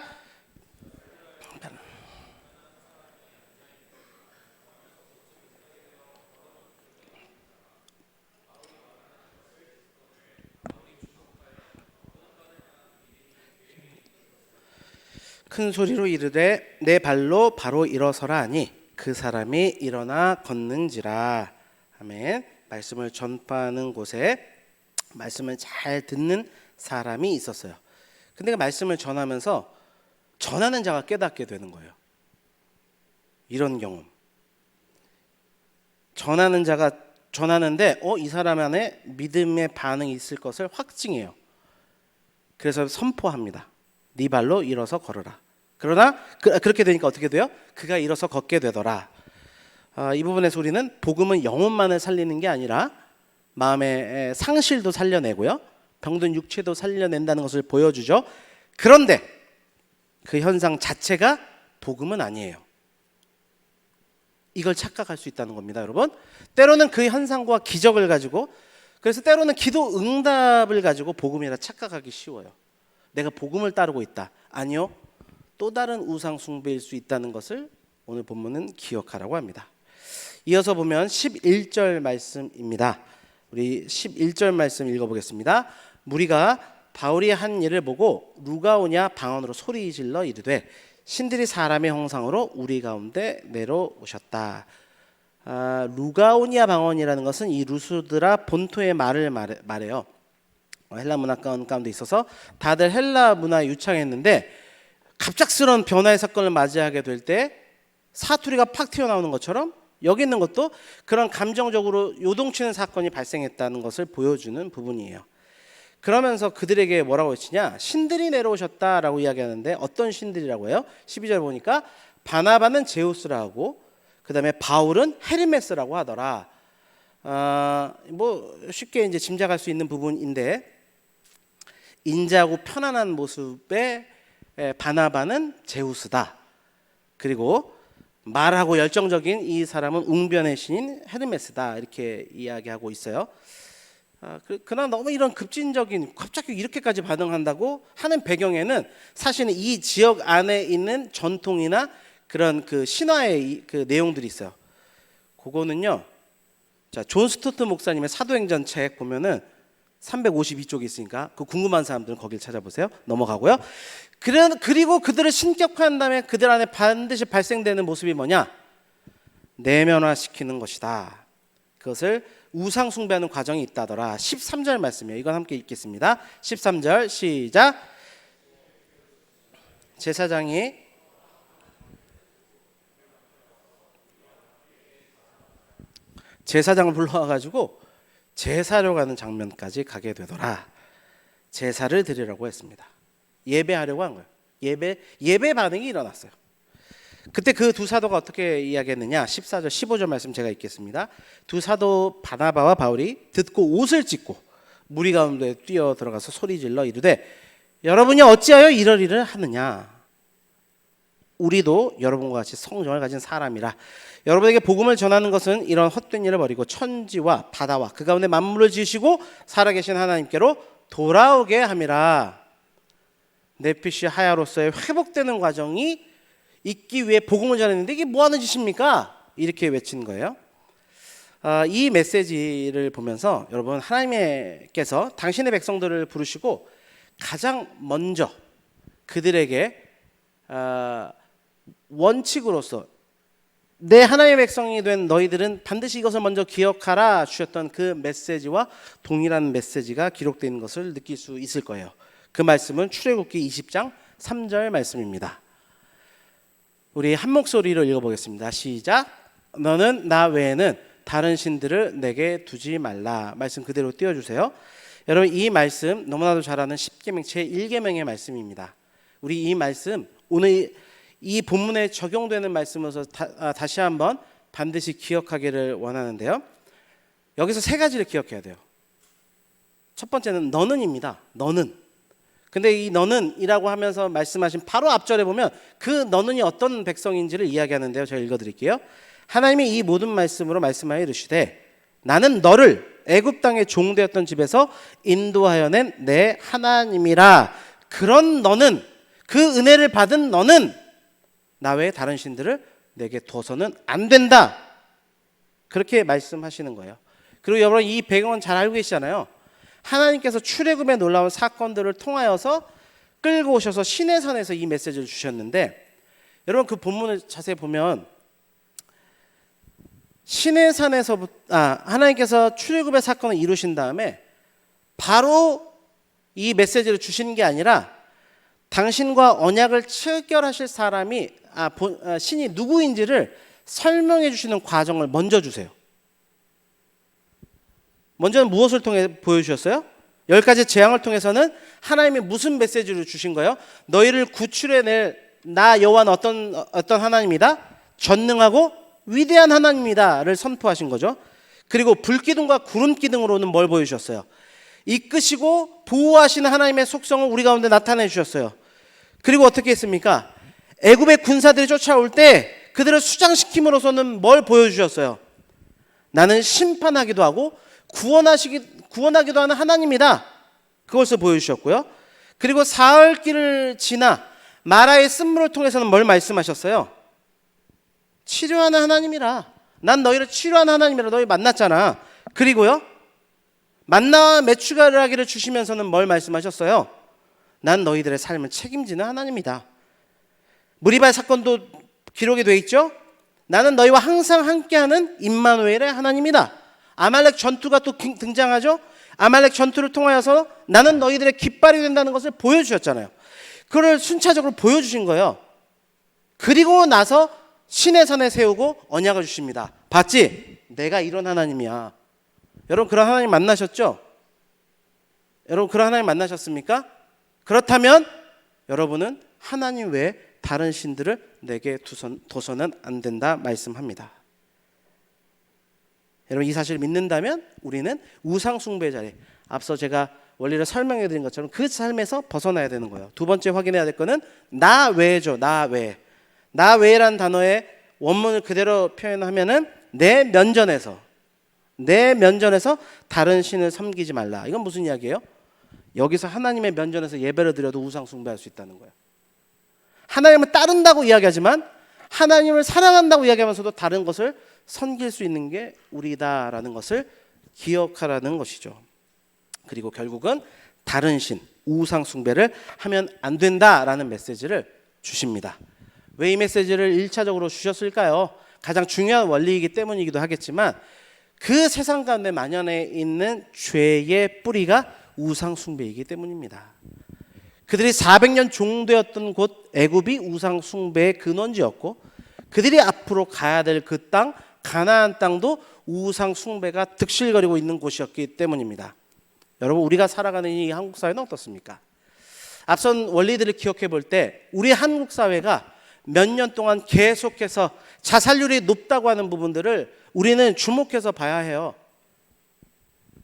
큰 소리로 이르되 내 발로 바로 일어서라 하니 그 사람이 일어나 걷는지라. 아멘. 말씀을 전파하는 곳에 말씀을 잘 듣는 사람이 있었어요. 근데 그 말씀을 전하면서 전하는 자가 깨닫게 되는 거예요. 이런 경험. 전하는 자가 전하는데 이 사람 안에 믿음의 반응이 있을 것을 확증해요. 그래서 선포합니다. 네 발로 일어서 걸어라. 그러나 그렇게 되니까 어떻게 돼요? 그가 일어서 걷게 되더라. 이 부분에서 우리는 복음은 영혼만을 살리는 게 아니라 마음의 상실도 살려내고요, 병든 육체도 살려낸다는 것을 보여주죠. 그런데 그 현상 자체가 복음은 아니에요. 이걸 착각할 수 있다는 겁니다, 여러분. 때로는 그 현상과 기적을 가지고, 그래서 때로는 기도 응답을 가지고 복음이라 착각하기 쉬워요. 내가 복음을 따르고 있다. 아니요. 또 다른 우상 숭배일 수 있다는 것을 오늘 본문은 기억하라고 합니다. 이어서 보면 11절 말씀입니다. 우리 11절 말씀 읽어보겠습니다. 무리가 바울이 한 일을 보고 루가오냐 방언으로 소리 질러 이르되 신들이 사람의 형상으로 우리 가운데 내려오셨다. 루가오니아 방언이라는 것은 이 루스드라 본토의 말을 말해요. 헬라 문화권 가운데 있어서 다들 헬라 문화에 유창했는데 갑작스러운 변화의 사건을 맞이하게 될 때 사투리가 팍 튀어나오는 것처럼 여기 있는 것도 그런 감정적으로 요동치는 사건이 발생했다는 것을 보여주는 부분이에요. 그러면서 그들에게 뭐라고 외치냐? 신들이 내려오셨다라고 이야기하는데 어떤 신들이라고 해요? 12절 보니까 바나바는 제우스라고, 그 다음에 바울은 헤르메스라고 하더라. 뭐 쉽게 이제 짐작할 수 있는 부분인데, 인자하고 편안한 모습의 바나바는 제우스다. 그리고 말하고 열정적인 이 사람은 웅변의 신인 헤르메스다. 이렇게 이야기하고 있어요. 그러나 너무 이런 급진적인, 갑자기 이렇게까지 반응한다고 하는 배경에는 사실은 이 지역 안에 있는 전통이나 그런 그 신화의 그 내용들이 있어요. 그거는요, 자, 존 스토트 목사님의 사도행전 책 보면은 352쪽이 있으니까 그 궁금한 사람들은 거기를 찾아보세요. 넘어가고요. 그리고 그들을 신격화한 다음에 그들 안에 반드시 발생되는 모습이 뭐냐? 내면화시키는 것이다. 그것을 우상 숭배하는 과정이 있다더라. 13절 말씀이에요. 이건 함께 읽겠습니다. 13절 시작. 제사장이 제사장을 불러와가지고 제사로 가는 장면까지 가게 되더라. 제사를 드리라고 했습니다. 예배하려고 한 거예요. 예배 반응이 일어났어요. 그때 그 두 사도가 어떻게 이야기했느냐? 14절 15절 말씀 제가 읽겠습니다. 두 사도 바나바와 바울이 듣고 옷을 찢고 무리 가운데 뛰어 들어가서 소리질러 이르되 여러분이 어찌하여 이럴 일을 하느냐? 우리도 여러분과 같이 성정을 가진 사람이라. 여러분에게 복음을 전하는 것은 이런 헛된 일을 버리고 천지와 바다와 그 가운데 만물을 지으시고 살아계신 하나님께로 돌아오게 함이라. 내핏이 하야로서의 회복되는 과정이 있기 위해 복음을 전했는데 이게 뭐하는 짓입니까? 이렇게 외친 거예요. 이 메시지를 보면서 여러분, 하나님께서 당신의 백성들을 부르시고 가장 먼저 그들에게 원칙으로서 내 하나님의 백성이 된 너희들은 반드시 이것을 먼저 기억하라 주셨던 그 메시지와 동일한 메시지가 기록되어 있는 것을 느낄 수 있을 거예요. 그 말씀은 출애굽기 20장 3절 말씀입니다. 우리 한 목소리로 읽어보겠습니다. 시작. 너는 나 외에는 다른 신들을 내게 두지 말라. 말씀 그대로 띄워주세요. 여러분, 이 말씀 너무나도 잘 아는 10계명 제1계명의 말씀입니다. 우리 이 말씀 오늘 이 본문에 적용되는 말씀으로서 다시 한번 반드시 기억하기를 원하는데요. 여기서 세 가지를 기억해야 돼요. 첫 번째는 너는입니다. 너는. 근데 이 너는이라고 하면서 말씀하신 바로 앞절에 보면 그 너는이 어떤 백성인지를 이야기하는데요. 제가 읽어드릴게요. 하나님이 이 모든 말씀으로 말씀하여 이르시되 나는 너를 애굽 땅의 종되었던 집에서 인도하여 낸 내 하나님이라. 그런 너는, 그 은혜를 받은 너는 나 외에 다른 신들을 내게 둬서는 안 된다. 그렇게 말씀하시는 거예요. 그리고 여러분, 이 배경은 잘 알고 계시잖아요. 하나님께서 출애굽의 놀라운 사건들을 통하여서 끌고 오셔서 시내산에서 이 메시지를 주셨는데, 여러분 그 본문을 자세히 보면 시내산에서 하나님께서 출애굽의 사건을 이루신 다음에 바로 이 메시지를 주시는 게 아니라 당신과 언약을 체결하실 사람이 신이 누구인지를 설명해 주시는 과정을 먼저 주세요. 먼저는 무엇을 통해 보여주셨어요? 10가지 재앙을 통해서는 하나님이 무슨 메시지를 주신 거예요? 너희를 구출해낼 나 여호와는 어떤 하나님이다? 전능하고 위대한 하나님이다를 선포하신 거죠. 그리고 불기둥과 구름기둥으로는 뭘 보여주셨어요? 이끄시고 보호하시는 하나님의 속성을 우리 가운데 나타내 주셨어요. 그리고 어떻게 했습니까? 애굽의 군사들이 쫓아올 때 그들을 수장시킴으로써는 뭘 보여주셨어요? 나는 심판하기도 하고 구원하기도 하는 하나님이다. 그것을 보여주셨고요. 그리고 사흘길을 지나 마라의 쓴물을 통해서는 뭘 말씀하셨어요? 치료하는 하나님이라. 난 너희를 치료하는 하나님이라. 너희 만났잖아. 그리고요, 만나와 메추라기를 주시면서는 뭘 말씀하셨어요? 난 너희들의 삶을 책임지는 하나님이다. 무리발 사건도 기록이 돼 있죠. 나는 너희와 항상 함께하는 임마누엘의 하나님이다. 아말렉 전투가 또 등장하죠. 아말렉 전투를 통하여서 나는 너희들의 깃발이 된다는 것을 보여주셨잖아요. 그걸 순차적으로 보여주신 거예요. 그리고 나서 시내산에 세우고 언약을 주십니다. 봤지? 내가 이런 하나님이야. 여러분 그런 하나님 만나셨죠? 여러분 그런 하나님 만나셨습니까? 그렇다면 여러분은 하나님 외에 다른 신들을 내게 둬서는 안 된다 말씀합니다. 여러분 이 사실을 믿는다면 우리는 우상 숭배 자리, 앞서 제가 원리를 설명해 드린 것처럼 그 삶에서 벗어나야 되는 거예요. 두 번째 확인해야 될 거는 나 외죠. 나 외. 나 외라는 단어의 원문을 그대로 표현하면은 내 면전에서 다른 신을 섬기지 말라. 이건 무슨 이야기예요? 여기서 하나님의 면전에서 예배를 드려도 우상 숭배할 수 있다는 거예요. 하나님을 따른다고 이야기하지만 하나님을 사랑한다고 이야기하면서도 다른 것을 섬길 수 있는 게 우리다라는 것을 기억하라는 것이죠. 그리고 결국은 다른 신, 우상 숭배를 하면 안 된다라는 메시지를 주십니다. 왜 이 메시지를 1차적으로 주셨을까요? 가장 중요한 원리이기 때문이기도 하겠지만 그 세상 가운데 만연해 있는 죄의 뿌리가 우상 숭배이기 때문입니다. 그들이 400년 종되었던 곳 애굽이 우상 숭배의 근원지였고 그들이 앞으로 가야 될 그 땅 가나안 땅도 우상 숭배가 득실거리고 있는 곳이었기 때문입니다. 여러분 우리가 살아가는 이 한국 사회는 어떻습니까? 앞선 원리들을 기억해 볼 때 우리 한국 사회가 몇 년 동안 계속해서 자살률이 높다고 하는 부분들을 우리는 주목해서 봐야 해요.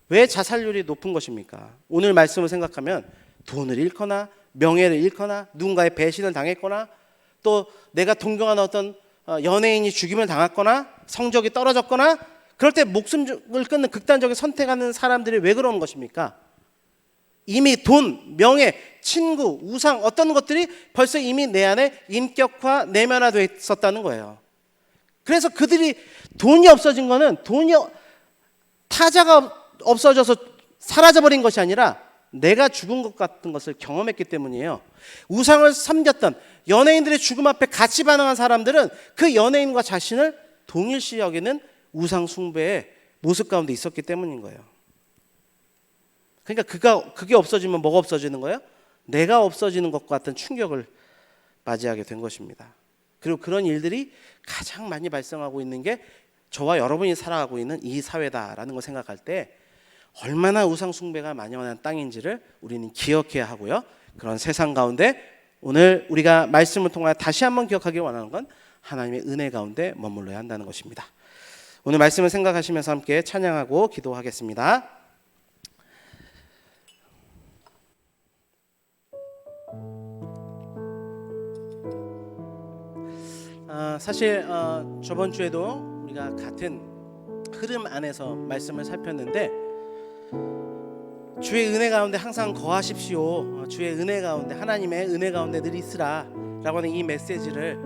왜 자살률이 높은 것입니까? 오늘 말씀을 생각하면 돈을 잃거나 명예를 잃거나 누군가의 배신을 당했거나 또 내가 동경하는 어떤 연예인이 죽임을 당했거나 성적이 떨어졌거나 그럴 때 목숨을 끊는 극단적인 선택하는 사람들이 왜 그러는 것입니까? 이미 돈, 명예, 친구, 우상 어떤 것들이 벌써 이미 내 안에 인격화, 내면화되어 있었다는 거예요. 그래서 그들이 돈이 없어진 거는 타자가 없어져서 사라져버린 것이 아니라 내가 죽은 것 같은 것을 경험했기 때문이에요. 우상을 섬겼던 연예인들의 죽음 앞에 같이 반응한 사람들은 그 연예인과 자신을 동일시 여기는 우상 숭배의 모습 가운데 있었기 때문인 거예요. 그러니까 그게 없어지면 뭐가 없어지는 거예요? 내가 없어지는 것 같은 충격을 맞이하게 된 것입니다. 그리고 그런 일들이 가장 많이 발생하고 있는 게 저와 여러분이 살아가고 있는 이 사회다라는 걸 생각할 때 얼마나 우상 숭배가 만연한 땅인지를 우리는 기억해야 하고요. 그런 세상 가운데 오늘 우리가 말씀을 통하여 다시 한번 기억하길 원하는 건 하나님의 은혜 가운데 머물러야 한다는 것입니다. 오늘 말씀을 생각하시면서 함께 찬양하고 기도하겠습니다. 사실 저번 주에도 우리가 같은 흐름 안에서 말씀을 살폈는데 주의 은혜 가운데 항상 거하십시오. 주의 은혜 가운데 하나님의 은혜 가운데 늘 있으라 라고 하는 이 메시지를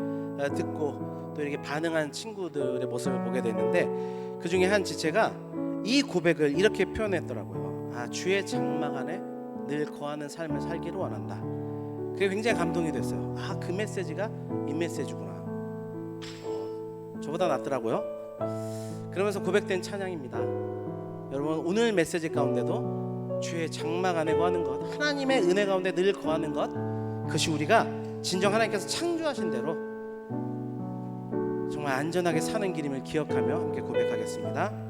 듣고 또 이렇게 반응한 친구들의 모습을 보게 됐는데 그 중에 한 지체가 이 고백을 이렇게 표현했더라고요. 주의 장막 안에 늘 거하는 삶을 살기를 원한다. 그게 굉장히 감동이 됐어요. 그 메시지가 이 메시지구나. 저보다 낫더라고요. 그러면서 고백된 찬양입니다. 여러분 오늘 메시지 가운데도 주의 장막 안에 거하는 것, 하나님의 은혜 가운데 늘 거하는 것, 그것이 우리가 진정 하나님께서 창조하신 대로 정말 안전하게 사는 길임을 기억하며 함께 고백하겠습니다.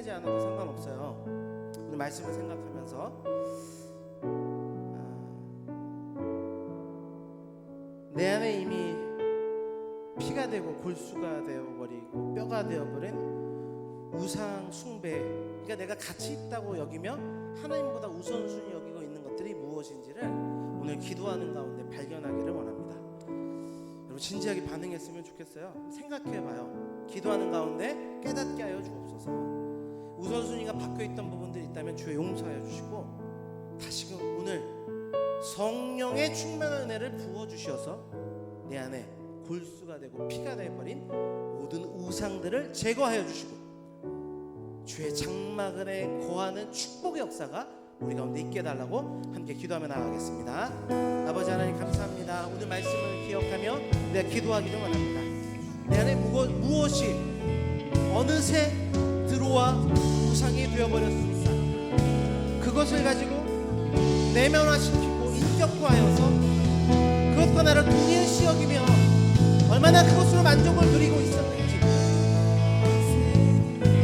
되지 않아도 상관없어요. 오늘 말씀을 생각하면서 내 안에 이미 피가 되고 골수가 되어버리고 뼈가 되어버린 우상 숭배, 그러니까 내가 가치 있다고 여기며 하나님보다 우선순위 여기고 있는 것들이 무엇인지를 오늘 기도하는 가운데 발견하기를 원합니다. 여러분 진지하게 반응했으면 좋겠어요. 생각해봐요. 기도하는 가운데 깨닫게 하여 주옵소서. 우선순위가 바뀌어있던 부분들이 있다면 주여 용서하여 주시고 다시금 오늘 성령의 충만한 은혜를 부어주셔서 내 안에 골수가 되고 피가 되어버린 모든 우상들을 제거하여 주시고 주의 장막 안에 거하는 축복의 역사가 우리 가운데 있게 해달라고 함께 기도하며 나아가겠습니다. 아버지 하나님 감사합니다. 오늘 말씀을 기억하며 내가 기도하기를 원합니다. 내 안에 무엇이 어느새 들어와 우상이 되어버렸습니까? 그것을 가지고 내면화시키고 인격화하여서 그것과 나를 동일시 여기며 얼마나 그것으로 만족을 누리고 있었는지,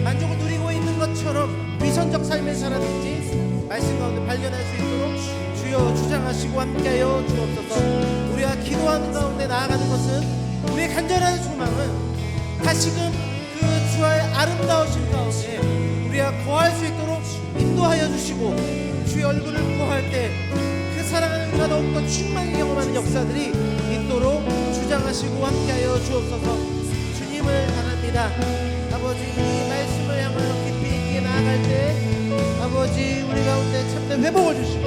만족을 누리고 있는 것처럼 위선적 삶을 살았는지 말씀 가운데 발견할 수 있도록 주여 주장하시고 함께하여 주옵소서. 우리가 기도하는 가운데 나아가는 것은 우리의 간절한 소망은 다시금 그 주의 아름다우신 가운데 우리가 거할 수 있도록 인도하여 주시고 주의 얼굴을 보할 때 그 사랑하는 우리가 더욱더 충만히 경험하는 역사들이 있도록 주장하시고 함께하여 주옵소서. 주님을 바랍니다. 아버지 이 말씀을 향하여 깊이 있게 나아갈 때 아버지 우리 가운데 참된 회복을 주시고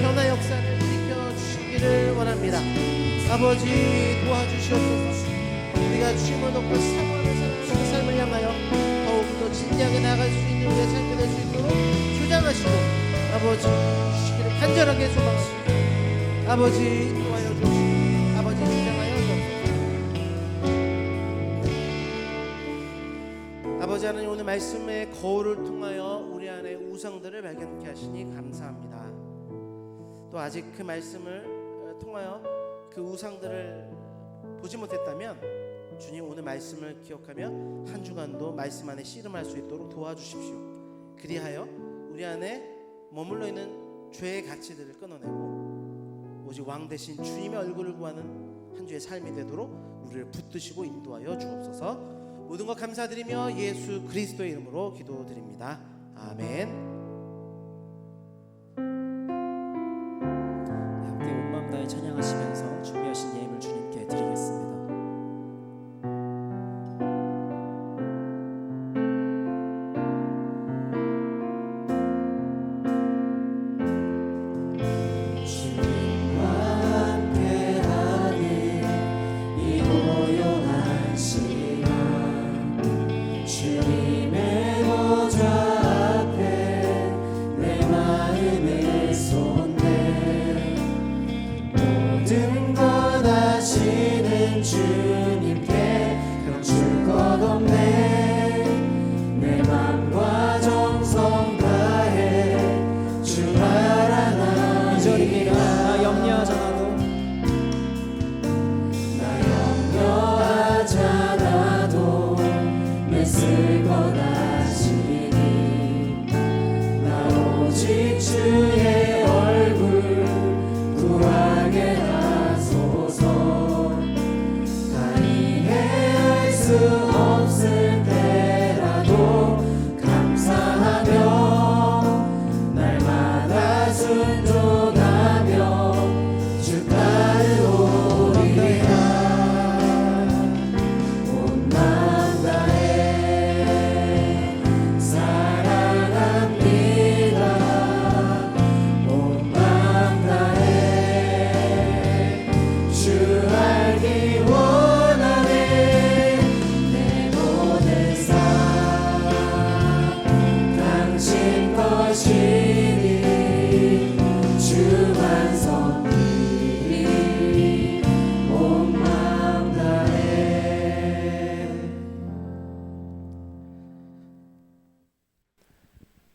변화 역사를 일으켜 주시기를 원합니다. 아버지 도와주시옵소서. 우리가 주님을 놓고 사모하는 사랑하는 삶을 향하여 더욱더 진지하게 나아갈 수 있는 우리의 삶이 될 수 있도록 주장하시고 아버지 주시기를 간절하게 소망합니다. 아버지 인도하여 주시고 아버지 주장하여 주옵소서. 아버지 하나님 오늘 말씀의 거울을 통하여 우리 안에 우상들을 발견케 하시니 감사합니다. 또 아직 그 말씀을 통하여 그 우상들을 보지 못했다면 주님 오늘 말씀을 기억하며 한 주간도 말씀 안에 씨름할 수 있도록 도와주십시오. 그리하여 우리 안에 머물러 있는 죄의 가치들을 끊어내고 오직 왕 대신 주님의 얼굴을 구하는 한 주의 삶이 되도록 우리를 붙드시고 인도하여 주옵소서. 모든 것 감사드리며 예수 그리스도의 이름으로 기도드립니다. 아멘. 함께 온 마음 다해 찬양하시면서 준비하신 예임을 주님께 드리겠습니다.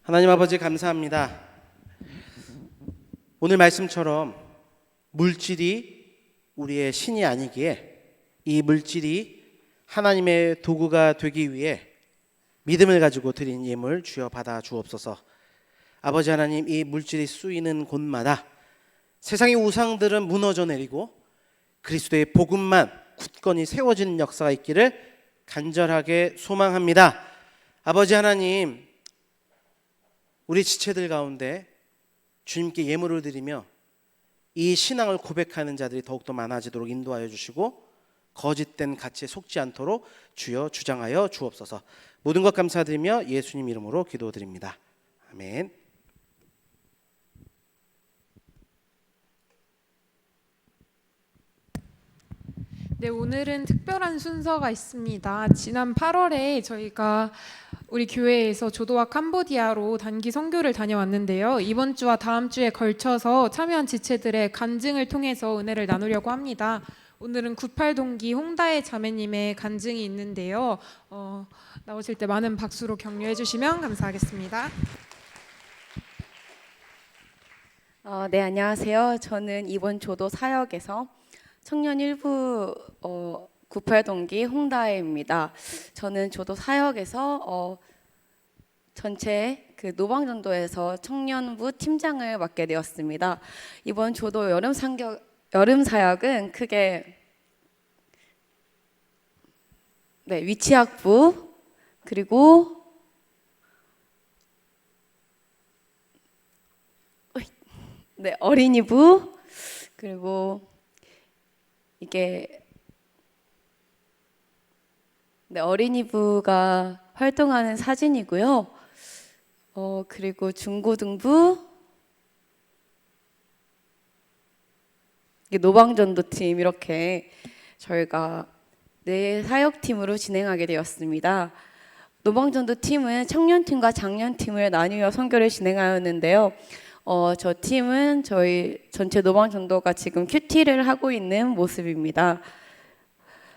하나님 아버지 감사합니다. 오늘 말씀처럼 물질이 우리의 신이 아니기에 이 물질이 하나님의 도구가 되기 위해 믿음을 가지고 드린 예물 주여 받아 주옵소서. 아버지 하나님, 이 물질이 쓰이는 곳마다 세상의 우상들은 무너져 내리고 그리스도의 복음만 굳건히 세워지는 역사가 있기를 간절하게 소망합니다. 아버지 하나님, 우리 지체들 가운데 주님께 예물을 드리며 이 신앙을 고백하는 자들이 더욱더 많아지도록 인도하여 주시고 거짓된 가치에 속지 않도록 주여 주장하여 주옵소서. 모든 것 감사드리며 예수님 이름으로 기도드립니다. 아멘. 네, 오늘은 특별한 순서가 있습니다. 지난 8월에 저희가 우리 교회에서 조도와 캄보디아로 단기 선교를 다녀왔는데요. 이번 주와 다음 주에 걸쳐서 참여한 지체들의 간증을 통해서 은혜를 나누려고 합니다. 오늘은 98동기 홍다혜 자매님의 간증이 있는데요. 나오실 때 많은 박수로 격려해 주시면 감사하겠습니다. 네, 안녕하세요. 저는 이번 조도 사역에서 청년 일부 98동기 홍다혜입니다. 저는 조도 사역에서 전체 그 노방전도에서 청년부 팀장을 맡게 되었습니다. 이번 조도 여름 사역은 크게 위치학부 그리고 어린이부 그리고 이게 어린이부가 활동하는 사진이고요. 그리고 중고등부, 이게 노방전도팀 이렇게 저희가 네 사역팀으로 진행하게 되었습니다. 노방전도팀은 청년팀과 장년팀을 나뉘어 선교를 진행하였는데요. 저 팀은 저희 전체 노방전도가 지금 큐티를 하고 있는 모습입니다.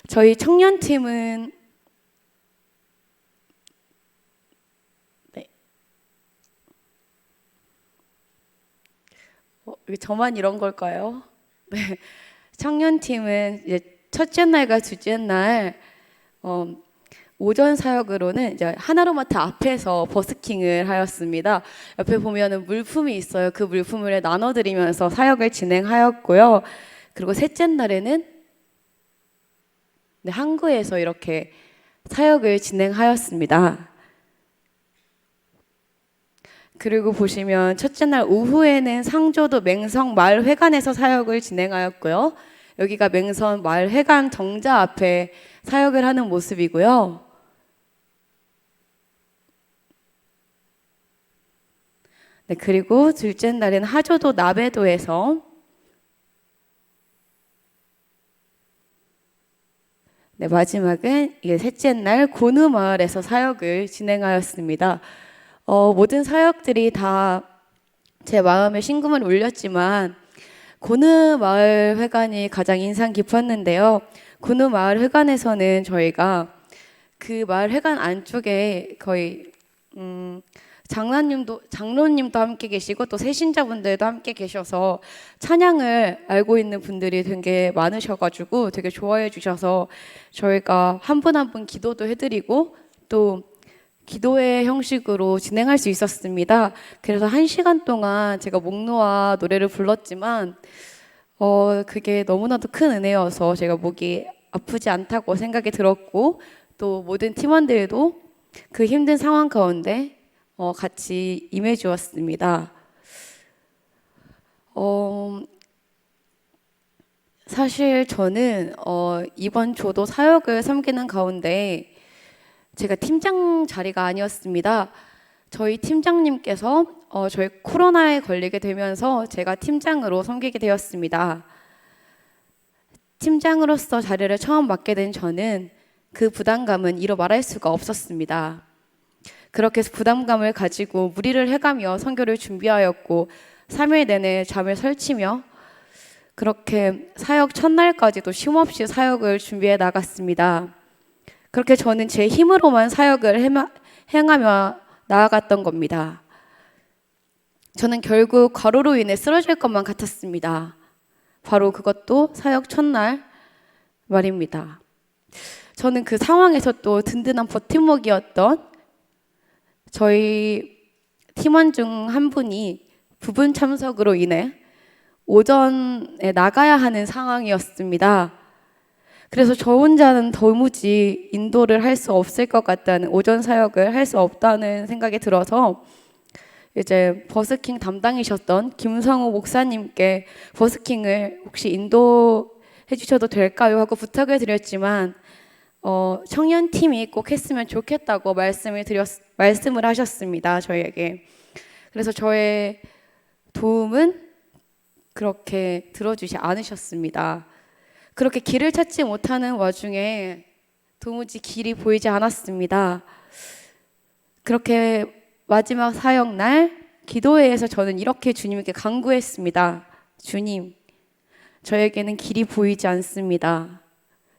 저희 청년팀은 저만 이런 걸까요? 네. 청년팀은 이제 첫째 날과 둘째 날 오전 사역으로는 이제 하나로마트 앞에서 버스킹을 하였습니다. 옆에 보면은 물품이 있어요. 그 물품을 나눠드리면서 사역을 진행하였고요. 그리고 셋째 날에는 항구에서 이렇게 사역을 진행하였습니다. 그리고 보시면 첫째 날 오후에는 상조도 맹성 마을회관에서 사역을 진행하였고요. 여기가 맹성 마을회관 정자 앞에 사역을 하는 모습이고요. 네, 그리고 둘째 날은 하조도 나베도에서 마지막은 이게 셋째 날 고누 마을에서 사역을 진행하였습니다. 모든 사역들이 다 제 마음에 심금을 울렸지만 고누 마을 회관이 가장 인상 깊었는데요. 고누 마을 회관에서는 저희가 그 마을 회관 안쪽에 거의 장로님도 함께 계시고 또 새신자분들도 함께 계셔서 찬양을 알고 있는 분들이 되게 많으셔가지고 되게 좋아해 주셔서 저희가 한 분 한 분 기도도 해드리고 또 기도회 형식으로 진행할 수 있었습니다. 그래서 1시간 동안 제가 목 놓아 노래를 불렀지만 그게 너무나도 큰 은혜여서 제가 목이 아프지 않다고 생각이 들었고 또 모든 팀원들도 그 힘든 상황 가운데 같이 임해 주었습니다. 사실 저는 이번 조도 사역을 섬기는 가운데 제가 팀장 자리가 아니었습니다. 저희 팀장님께서 저희 코로나에 걸리게 되면서 제가 팀장으로 섬기게 되었습니다. 팀장으로서 자리를 처음 맡게 된 저는 그 부담감은 이루 말할 수가 없었습니다. 그렇게 해서 부담감을 가지고 무리를 해가며 선교를 준비하였고 3일 내내 잠을 설치며 그렇게 사역 첫날까지도 쉼없이 사역을 준비해 나갔습니다. 그렇게 저는 제 힘으로만 사역을 행하며 나아갔던 겁니다. 저는 결국 과로로 인해 쓰러질 것만 같았습니다. 바로 그것도 사역 첫날 말입니다. 저는 그 상황에서 또 든든한 버팀목이었던 저희 팀원 중 한 분이 부분 참석으로 인해 오전에 나가야 하는 상황이었습니다. 그래서 저 혼자는 도무지 인도를 할 수 없을 것 같다는, 오전 사역을 할 수 없다는 생각이 들어서 이제 버스킹 담당이셨던 김성우 목사님께 버스킹을 혹시 인도해 주셔도 될까요? 하고 부탁을 드렸지만 청년팀이 꼭 했으면 좋겠다고 말씀을 하셨습니다. 저희에게. 그래서 저의 도움은 그렇게 들어주지 않으셨습니다. 그렇게 길을 찾지 못하는 와중에 도무지 길이 보이지 않았습니다. 그렇게 마지막 사역 날 기도회에서 저는 이렇게 주님께 간구했습니다. 주님, 저에게는 길이 보이지 않습니다.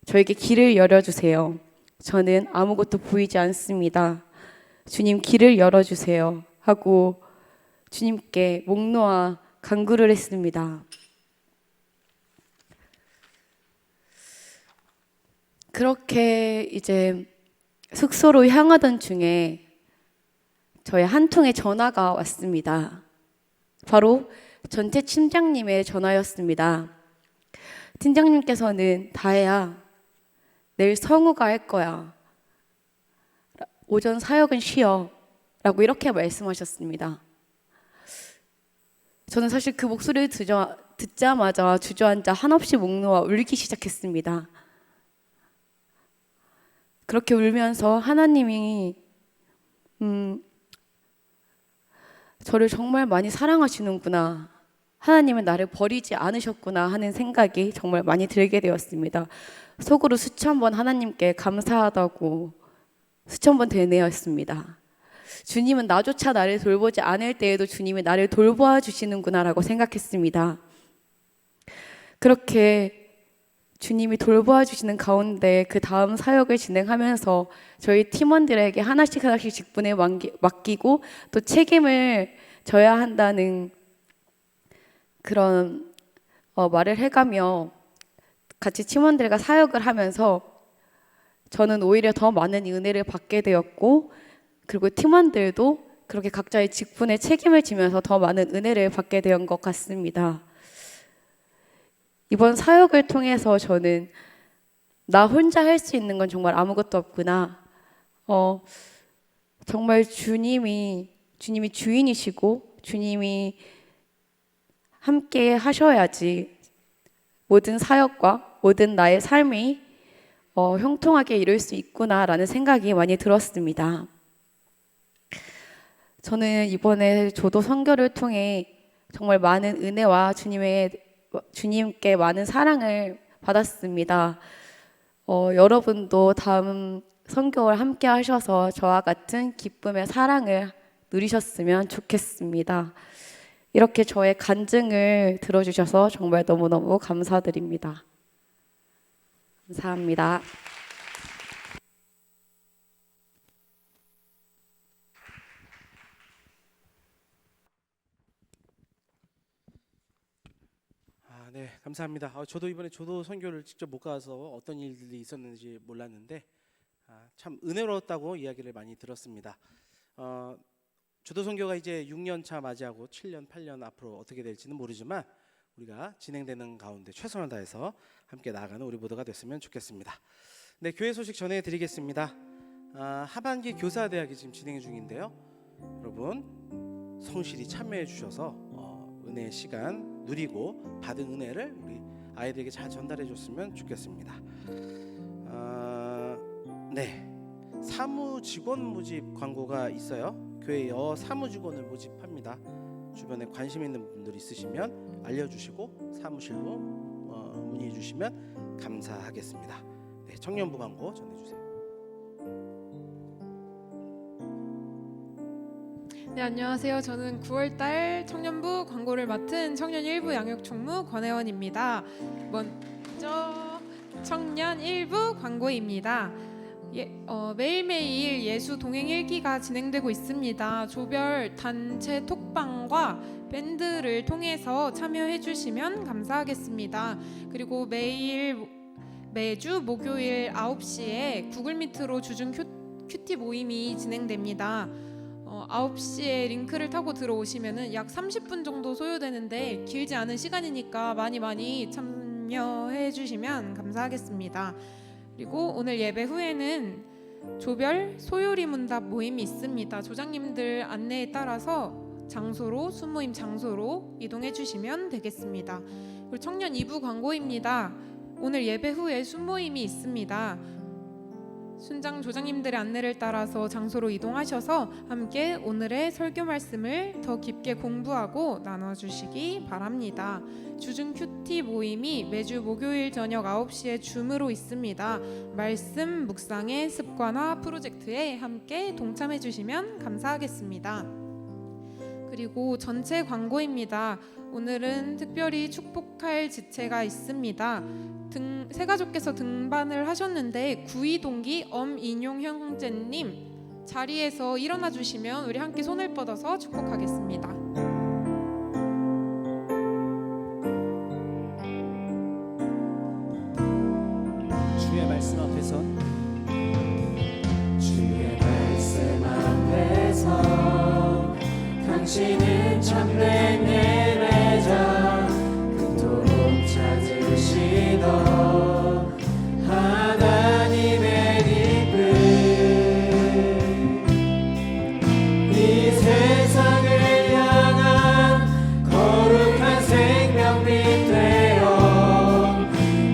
저에게 길을 열어주세요. 저는 아무것도 보이지 않습니다. 주님, 길을 열어주세요. 하고 주님께 목 놓아 간구를 했습니다. 그렇게 이제 숙소로 향하던 중에 저의 한 통의 전화가 왔습니다. 바로 전체 팀장님의 전화였습니다. 팀장님께서는 다혜야, 내일 성우가 할 거야. 오전 사역은 쉬어. 라고 이렇게 말씀하셨습니다. 저는 사실 그 목소리를 듣자마자 주저앉아 한없이 목 놓아 울기 시작했습니다. 그렇게 울면서 하나님이 저를 정말 많이 사랑하시는구나, 하나님은 나를 버리지 않으셨구나 하는 생각이 정말 많이 들게 되었습니다. 속으로 수천 번 하나님께 감사하다고 수천 번 되뇌었습니다. 주님은 나조차 나를 돌보지 않을 때에도 주님이 나를 돌보아 주시는구나라고 생각했습니다. 그렇게 주님이 돌보아 주시는 가운데 그 다음 사역을 진행하면서 저희 팀원들에게 하나씩 직분을 맡기고 또 책임을 져야 한다는 그런 말을 해가며 같이 팀원들과 사역을 하면서 저는 오히려 더 많은 은혜를 받게 되었고, 그리고 팀원들도 그렇게 각자의 직분에 책임을 지면서 더 많은 은혜를 받게 된 것 같습니다. 이번 사역을 통해서 저는 나 혼자 할 수 있는 건 정말 아무것도 없구나. 정말 주님이 주인이시고 주님이 함께 하셔야지 모든 사역과 모든 나의 삶이 형통하게 이룰 수 있구나라는 생각이 많이 들었습니다. 저는 이번에 조도 선교를 통해 정말 많은 은혜와 주님께 많은 사랑을 받았습니다. 여러분도 다음 선교를 함께 하셔서 저와 같은 기쁨의 사랑을 누리셨으면 좋겠습니다. 이렇게 저의 간증을 들어주셔서 정말 너무너무 감사드립니다. 감사합니다. 네, 감사합니다. 저도 이번에 조도 선교를 직접 못 가서 어떤 일들이 있었는지 몰랐는데 참 은혜로웠다고 이야기를 많이 들었습니다. 조도 선교가 이제 6년 차 맞이하고 7년, 8년 앞으로 어떻게 될지는 모르지만 우리가 진행되는 가운데 최선을 다해서 함께 나아가는 우리 모두가 됐으면 좋겠습니다. 네, 교회 소식 전해드리겠습니다. 하반기 교사대학이 지금 진행 중인데요. 여러분 성실히 참여해 주셔서 은혜의 시간 누리고 받은 은혜를 우리 아이들에게 잘 전달해 줬으면 좋겠습니다. 네, 사무 직원 모집 광고가 있어요. 교회 사무 직원을 모집합니다. 주변에 관심 있는 분들 있으시면 알려주시고 사무실로 문의해 주시면 감사하겠습니다. 네, 청년부 광고 전해주세요. 네, 안녕하세요. 저는 9월달 청년부 광고를 맡은 청년 1부 양육총무 권혜원입니다. 먼저 청년 1부 광고입니다. 매일매일 예수 동행 일기가 진행되고 있습니다. 조별 단체 톡방과 밴드를 통해서 참여해 주시면 감사하겠습니다. 그리고 매주 목요일 9시에 구글 미트로 주중 큐티 모임이 진행됩니다. 9시에 링크를 타고 들어오시면은 약 30분 정도 소요되는데 길지 않은 시간이니까 많이 참여해 주시면 감사하겠습니다. 그리고 오늘 예배 후에는 조별 소요리 문답 모임이 있습니다. 조장님들 안내에 따라서 수모임 장소로 이동해 주시면 되겠습니다. 그리고 청년 2부 광고입니다. 오늘 예배 후에 수모임이 있습니다. 순장 조장님들의 안내를 따라서 장소로 이동하셔서 함께 오늘의 설교 말씀을 더 깊게 공부하고 나눠주시기 바랍니다. 주중 큐티 모임이 매주 목요일 저녁 9시에 줌으로 있습니다. 말씀 묵상의 습관화 프로젝트에 함께 동참해 주시면 감사하겠습니다. 그리고 전체 광고입니다. 오늘은 특별히 축복할 지체가 있습니다. 새가족께서 등반을 하셨는데 구이 동기 엄인용 형제님 자리에서 일어나 주시면 우리 함께 손을 뻗어서 축복하겠습니다. 주의 말씀 앞에서 주의 말씀 앞에서 당신은 참된 예배자 그토록 찾으시던 하나님의 기쁨 이 세상을 향한 거룩한 생명빛 되어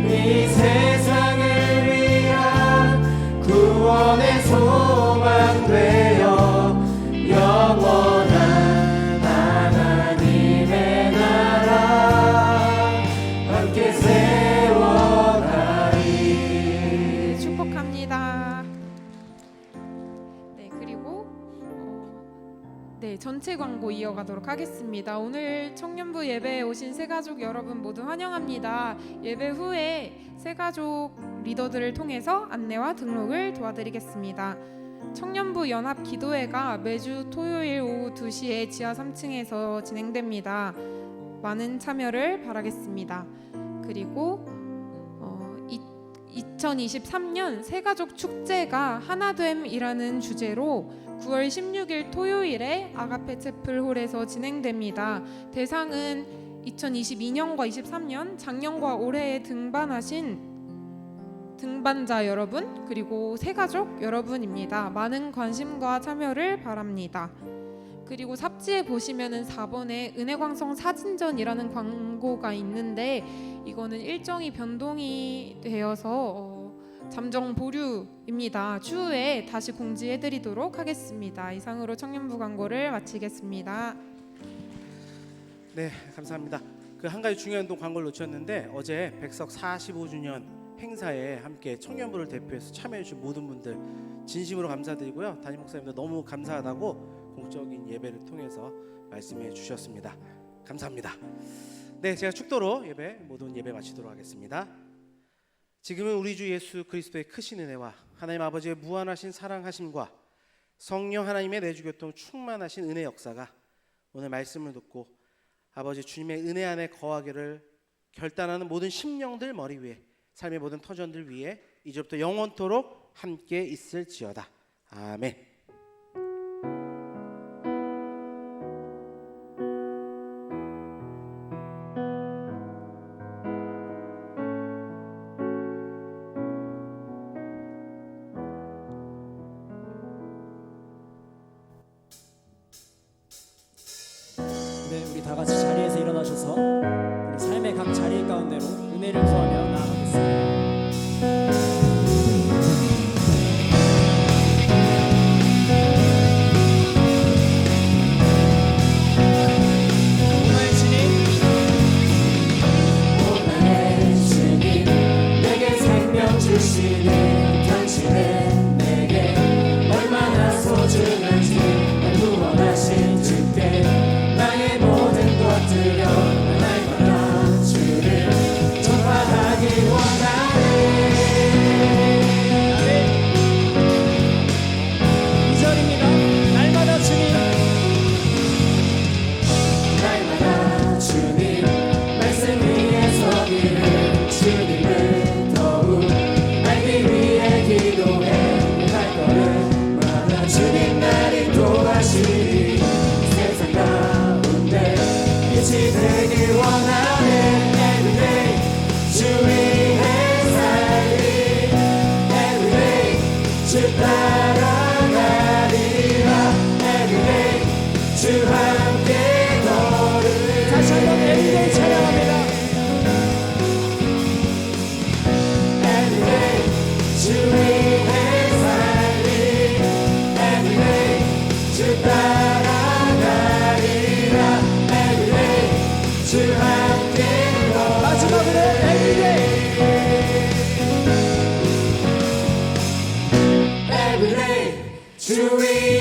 이 세상을 위한 구원의 소망 되어 영원한 하나님의 나라 함께 세워가리. 축복합니다. 네, 그리고 전체 광고 이어가도록 하겠습니다. 오늘 청년부 예배에 오신 새가족 여러분 모두 환영합니다. 예배 후에 새가족 리더들을 통해서 안내와 등록을 도와드리겠습니다. 청년부 연합 기도회가 매주 토요일 오후 2시에 지하 3층에서 진행됩니다. 많은 참여를 바라겠습니다. 그리고 2023년 새가족 축제가 하나됨이라는 주제로 9월 16일 토요일에 아가페 채플홀에서 진행됩니다. 대상은 2022년과 23년 작년과 올해에 등반하신 등반자 여러분 그리고 새가족 여러분입니다. 많은 관심과 참여를 바랍니다. 그리고 삽지에 보시면은 4번에 은혜광성 사진전이라는 광고가 있는데 이거는 일정이 변동이 되어서 잠정 보류입니다. 추후에 다시 공지해드리도록 하겠습니다. 이상으로 청년부 광고를 마치겠습니다. 네, 감사합니다. 그 한 가지 중요한 또 광고를 놓쳤는데 어제 백석 45주년 행사에 함께 청년부를 대표해서 참여해 주신 모든 분들 진심으로 감사드리고요. 담임 목사님도 너무 감사하다고 공적인 예배를 통해서 말씀해 주셨습니다. 감사합니다. 네, 제가 축도로 모든 예배 마치도록 하겠습니다. 지금은 우리 주 예수 그리스도의 크신 은혜와 하나님 아버지의 무한하신 사랑하심과 성령 하나님의 내주교통 충만하신 은혜 역사가 오늘 말씀을 듣고 아버지 주님의 은혜 안에 거하기를 결단하는 모든 심령들 머리 위에 삶의 모든 터전들 위에 이제부터 영원토록 함께 있을지어다. 아멘. 네, 우리 다 같이 자리에서 일어나셔서 우리 삶의 각 자리 가운데로 은혜를 구하며 나아가겠습니다. 오늘의 주님 내게 생명 주시니 당신은 내게 얼마나 소중한지 구원하신 주께 나의 모든 것 드려 날마다 주를 전파하기 원하 끝이 되길 원하네 Everyday 주 위해 살리 Everyday 주 따라가리라 Everyday 주 함께 걸으리 다시 한번 Everyday 찬양합니다 Everyday 주 위해 살리 Everyday 주 따라가리라 Everyday 주 함께 걸으리 마지막으로 Everyday Everyday 주 위해